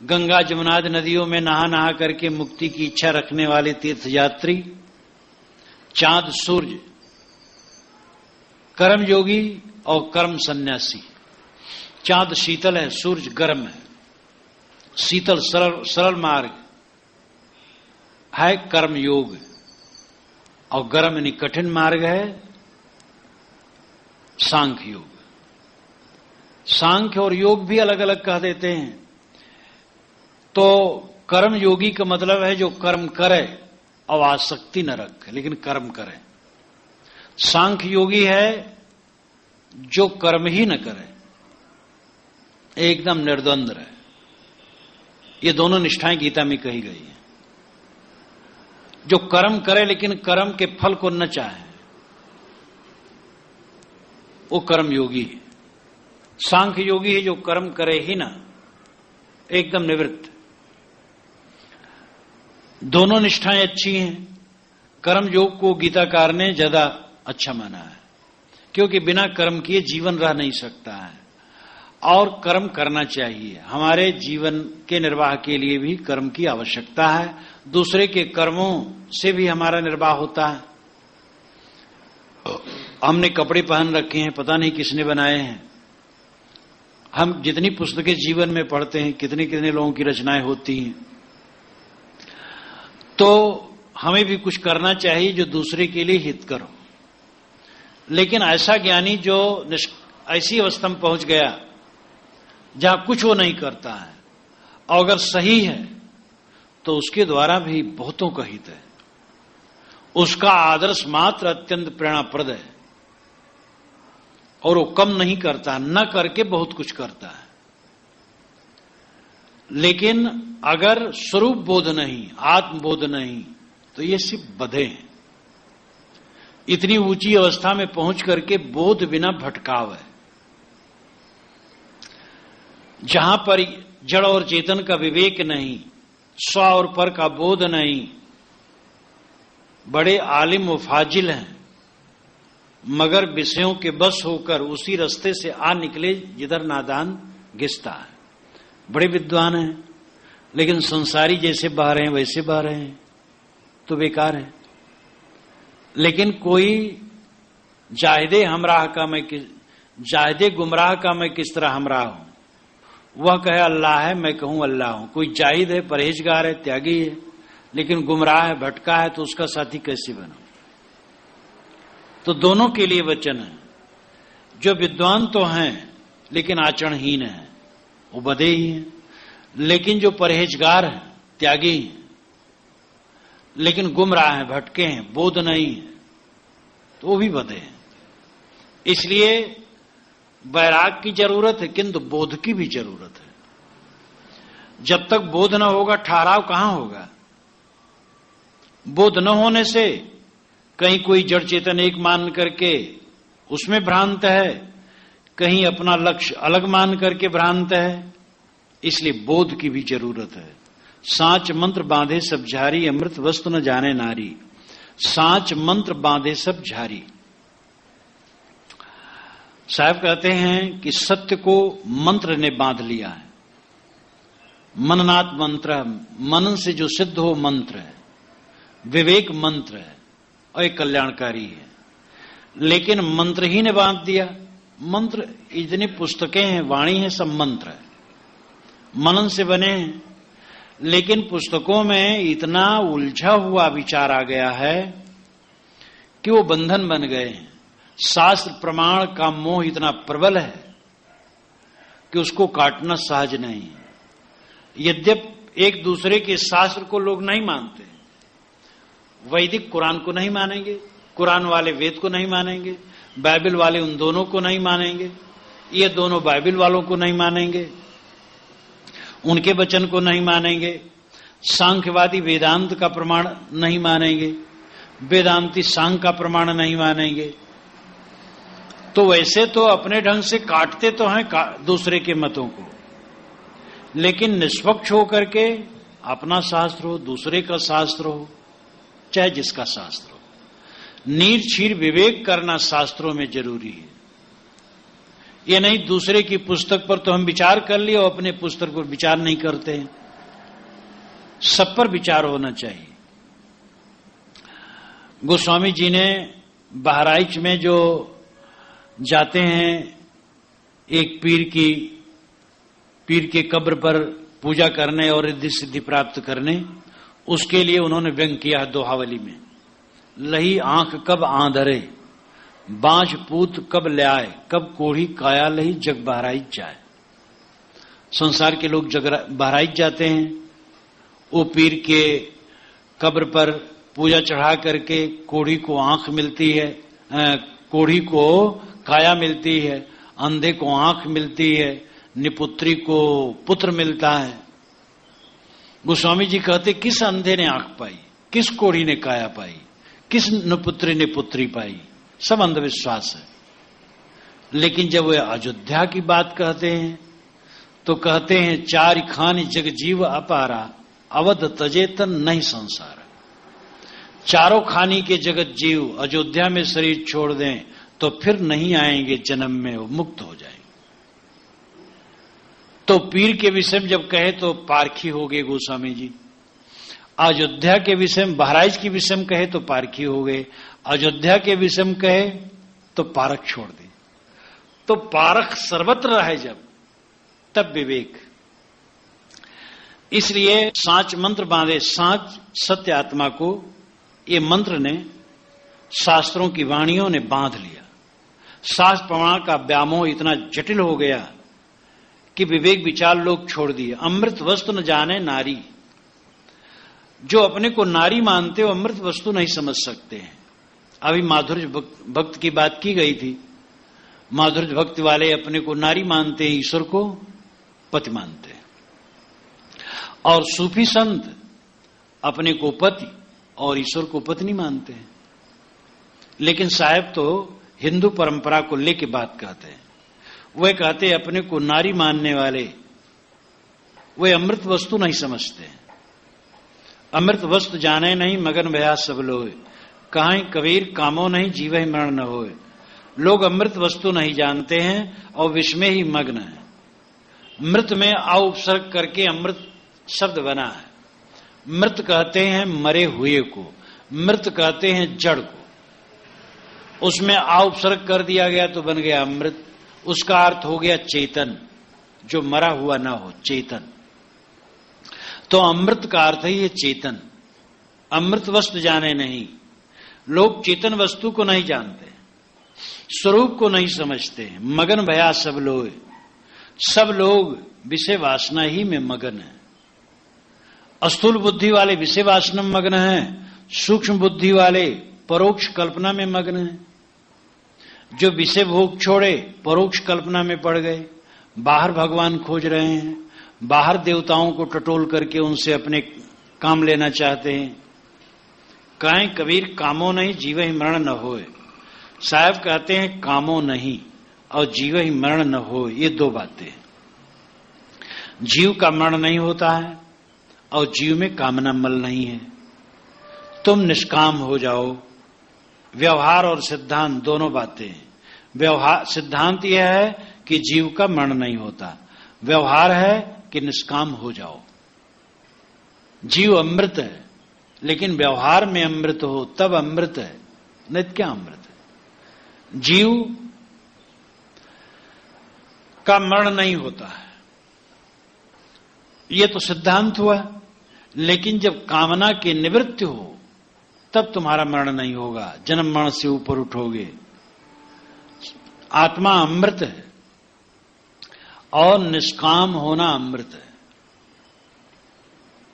गंगा जमुनादि नदियों में नहा नहा करके मुक्ति की इच्छा रखने वाले तीर्थयात्री, चांद सूर्य कर्मयोगी और कर्म सन्यासी। चांद शीतल है, सूर्य गर्म है। शीतल सरल मार्ग है कर्म योग, और गर्म यानी कठिन मार्ग है सांख्य योग। सांख्य और योग भी अलग अलग कह देते हैं। तो कर्म योगी का मतलब है जो कर्म करे और आसक्ति न रखे, लेकिन कर्म करे। सांख्य योगी है जो कर्म ही न करे, एकदम निर्द्वंद्व है। ये दोनों निष्ठाएं गीता में कही गई है। जो कर्म करे लेकिन कर्म के फल को न चाहे, वो कर्म योगी है। सांख्य योगी है जो कर्म करे ही ना, एकदम निवृत्त। दोनों निष्ठाएं अच्छी हैं। कर्म योग को गीताकार ने ज्यादा अच्छा माना है, क्योंकि बिना कर्म किए जीवन रह नहीं सकता है, और कर्म करना चाहिए। हमारे जीवन के निर्वाह के लिए भी कर्म की आवश्यकता है। दूसरे के कर्मों से भी हमारा निर्वाह होता है। हमने कपड़े पहन रखे हैं, पता नहीं किसने बनाए हैं। हम जितनी पुस्तकें जीवन में पढ़ते हैं, कितने कितने लोगों की रचनाएं होती हैं। तो हमें भी कुछ करना चाहिए जो दूसरे के लिए हितकर हो। लेकिन ऐसा ज्ञानी जो ऐसी अवस्था में पहुंच गया जहां कुछ वो नहीं करता है, और अगर सही है तो उसके द्वारा भी बहुतों का हित है। उसका आदर्श मात्र अत्यंत प्रेरणाप्रद है और वो कम नहीं करता, न करके बहुत कुछ करता है। लेकिन अगर स्वरूप बोध नहीं, आत्मबोध नहीं, तो ये सिर्फ बधे हैं। इतनी ऊंची अवस्था में पहुंच करके बोध बिना भटकाव है। जहां पर जड़ और चेतन का विवेक नहीं, स्व और पर का बोध नहीं, बड़े आलिम व फाजिल हैं, मगर विषयों के बस होकर उसी रास्ते से आ निकले जिधर नादान घिसता है। बड़े विद्वान हैं, लेकिन संसारी जैसे बह रहे हैं वैसे बह रहे हैं, तो बेकार है। लेकिन कोई जाहिदे हमराह का मैं जाहिदे गुमराह का मैं किस तरह हमराह हूं, वह कहे अल्लाह है, मैं कहूं अल्लाह हूं। कोई जाहिद है, परहेजगार है, त्यागी है, लेकिन गुमराह है, भटका है, तो उसका साथी कैसे बनो? तो दोनों के लिए वचन है। जो विद्वान तो हैं लेकिन आचरणहीन है, वो बधे ही हैं। लेकिन जो परहेजगार है, त्यागी है, लेकिन गुमराह है, भटके हैं, बोध नहीं है, तो वो भी बधे हैं। इसलिए वैराग की जरूरत है, किंतु बोध की भी जरूरत है। जब तक बोध न होगा, ठहराव कहां होगा? बोध न होने से कहीं कोई जड़ चेतन एक मान करके उसमें भ्रांत है, कहीं अपना लक्ष्य अलग मान करके भ्रांत है। इसलिए बोध की भी जरूरत है। सांच मंत्र बांधे सब झारी, अमृत वस्तु न जाने नारी। सांच मंत्र बांधे सब झारी। साहब कहते हैं कि सत्य को मंत्र ने बांध लिया है। मननात् मंत्र, मनन से जो सिद्ध हो मंत्र है, विवेक मंत्र है और एक कल्याणकारी है। लेकिन मंत्र ही ने बांध दिया। मंत्र इतनी पुस्तकें हैं, वाणी है, सब मंत्र है, मनन से बने हैं। लेकिन पुस्तकों में इतना उलझा हुआ विचार आ गया है कि वो बंधन बन गए हैं। शास्त्र प्रमाण का मोह इतना प्रबल है कि उसको काटना सहज नहीं है। यद्यपि एक दूसरे के शास्त्र को लोग नहीं मानते, वैदिक कुरान को नहीं मानेंगे, कुरान वाले वेद को नहीं मानेंगे, बाइबल वाले उन दोनों को नहीं मानेंगे, ये दोनों बाइबल वालों को नहीं मानेंगे, उनके वचन को नहीं मानेंगे, सांख्यवादी वेदांत का प्रमाण नहीं मानेंगे, वेदांती सांख्य का प्रमाण नहीं मानेंगे। तो वैसे तो अपने ढंग से काटते तो हैं दूसरे के मतों को, लेकिन निष्पक्ष होकर के अपना शास्त्र हो, दूसरे का शास्त्र हो, चाहे जिसका शास्त्र हो, नीरछीर विवेक करना शास्त्रों में जरूरी है। ये नहीं दूसरे की पुस्तक पर तो हम विचार कर लिए और अपने पुस्तक पर विचार नहीं करते हैं। सब पर विचार होना चाहिए। गोस्वामी जी ने बहराइच में जो जाते हैं एक पीर के कब्र पर पूजा करने और रिद्धि सिद्धि प्राप्त करने, उसके लिए उन्होंने व्यंग किया दोहावली में। लही आंख कब आंधरे, बांझ पूत कब ले आए, कब कोढ़ी काया लही जग बहराइच जाए। संसार के लोग बहराइच जाते हैं, वो पीर के कब्र पर पूजा चढ़ा करके कोढ़ी को आंख मिलती है, कोढ़ी को काया मिलती है, अंधे को आंख मिलती है, निपुत्री को पुत्र मिलता है। गोस्वामी जी कहते किस अंधे ने आंख पाई, किस कोढ़ी ने काया पाई, किस निपुत्री ने पुत्री पाई? सब अंधविश्वास है। लेकिन जब वे अयोध्या की बात कहते हैं तो कहते हैं चार खान जग जीव अपारा, अवध तजेतन नहीं संसार। चारों खानी के जगत जीव अयोध्या में शरीर छोड़ दें तो फिर नहीं आएंगे जन्म में, वो मुक्त हो जाएंगे। तो पीर के विषय में जब कहे तो पारखी हो गए गोस्वामी जी। अयोध्या के विषय में, बहराइच के विषय में कहे तो पारखी हो गए, अयोध्या के विषय में कहे तो पारख छोड़ दे। तो पारख सर्वत्र रहे जब, तब विवेक। इसलिए सांच मंत्र बांधे, सांच सत्य आत्मा को ये मंत्र ने, शास्त्रों की वाणियों ने बांध लिया। शास्त्र प्रमाण का व्यामोह इतना जटिल हो गया कि विवेक विचार लोग छोड़ दिए। अमृत वस्तु न जाने नारी, जो अपने को नारी मानते हो अमृत वस्तु नहीं समझ सकते हैं। अभी माधुर्य भक्त की बात की गई थी। माधुर्य भक्त वाले अपने को नारी मानते हैं, ईश्वर को पति मानते हैं। और सूफी संत अपने को पति और ईश्वर को पत्नी मानते हैं। लेकिन साहब तो हिंदू परंपरा को लेके बात कहते हैं। वे कहते हैं अपने को नारी मानने वाले वे अमृत वस्तु नहीं समझते। अमृत वस्तु जाने नहीं मगन भया सब लोग, कहां कबीर कामो नहीं जीवहि मरण न होए। लोग अमृत वस्तु नहीं जानते हैं और विष में ही मग्न है। मृत में आ उपसर्ग करके अमृत शब्द बना है। मृत कहते हैं मरे हुए को, मृत कहते हैं जड़ को। उसमें आ उपसर्ग कर दिया गया तो बन गया अमृत। उसका अर्थ हो गया चेतन, जो मरा हुआ ना हो, चेतन। तो अमृत का अर्थ ही है चेतन। अमृत वस्तु जाने नहीं। लोग चेतन वस्तु को नहीं जानते, स्वरूप को नहीं समझते। मगन भया सब लोग, सब लोग विषय वासना ही में मगन है। स्थूल बुद्धि वाले विषय वासना में मग्न हैं, सूक्ष्म बुद्धि वाले परोक्ष कल्पना में मग्न हैं। जो विषय भोग छोड़े परोक्ष कल्पना में पड़ गए, बाहर भगवान खोज रहे हैं, बाहर देवताओं को टटोल करके उनसे अपने काम लेना चाहते हैं। कहें कबीर कामो नहीं जीव ही मरण न होए। साहब कहते हैं कामो नहीं और जीव ही मरण न हो, ये दो बातें। जीव का मरण नहीं होता है और जीव में कामना मल नहीं है। तुम निष्काम हो जाओ। व्यवहार और सिद्धांत दोनों बातें हैं। व्यवहार सिद्धांत यह है कि जीव का मरण नहीं होता, व्यवहार है कि निष्काम हो जाओ। जीव अमृत है, लेकिन व्यवहार में अमृत हो तब अमृत है, नहीं क्या अमृत है। जीव का मरण नहीं होता है, यह तो सिद्धांत हुआ। लेकिन जब कामना की निवृत्ति हो तब तुम्हारा मरण नहीं होगा, जन्म मरण से ऊपर उठोगे। आत्मा अमृत है और निष्काम होना अमृत है।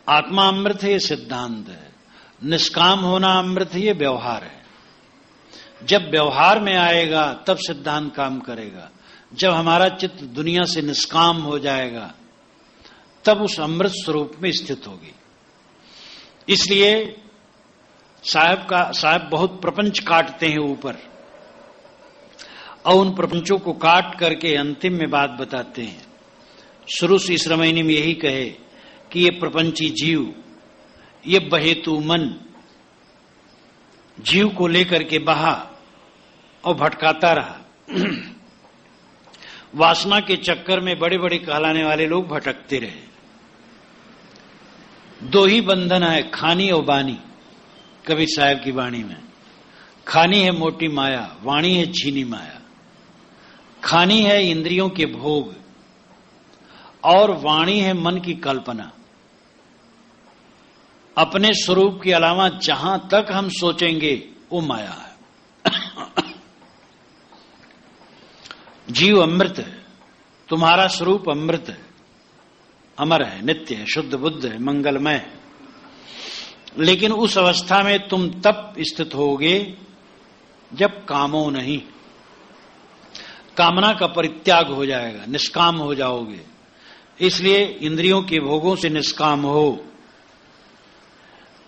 आत्मा अमृत है, ये सिद्धांत है। निष्काम होना अमृत है, ये व्यवहार है। जब व्यवहार में आएगा तब सिद्धांत काम करेगा। जब हमारा चित्त दुनिया से निष्काम हो जाएगा तब उस अमृत स्वरूप में स्थित होगी। इसलिए साहब बहुत प्रपंच काटते हैं ऊपर, और उन प्रपंचों को काट करके अंतिम में बात बताते हैं। शुरू से इस रामायणी में यही कहे कि ये प्रपंची जीव, ये बहेतु मन जीव को लेकर के बहा और भटकाता रहा। वासना के चक्कर में बड़े बड़े कहलाने वाले लोग भटकते रहे। दो ही बंधन है, खानी और बानी। कबीर साहब की वाणी में खानी है मोटी माया, वाणी है झीनी माया। खानी है इंद्रियों के भोग और वाणी है मन की कल्पना। अपने स्वरूप के अलावा जहां तक हम सोचेंगे वो माया है। जीव अमृत है, तुम्हारा स्वरूप अमृत है, अमर है, नित्य है, शुद्ध बुद्ध है, मंगलमय है। लेकिन उस अवस्था में तुम तब स्थित होगे जब कामो नहीं, कामना का परित्याग हो जाएगा, निष्काम हो जाओगे। इसलिए इंद्रियों के भोगों से निष्काम हो।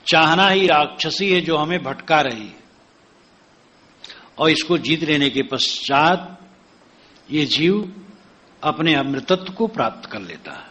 चाहना ही राक्षसी है जो हमें भटका रही है, और इसको जीत लेने के पश्चात ये जीव अपने अमृतत्व को प्राप्त कर लेता है।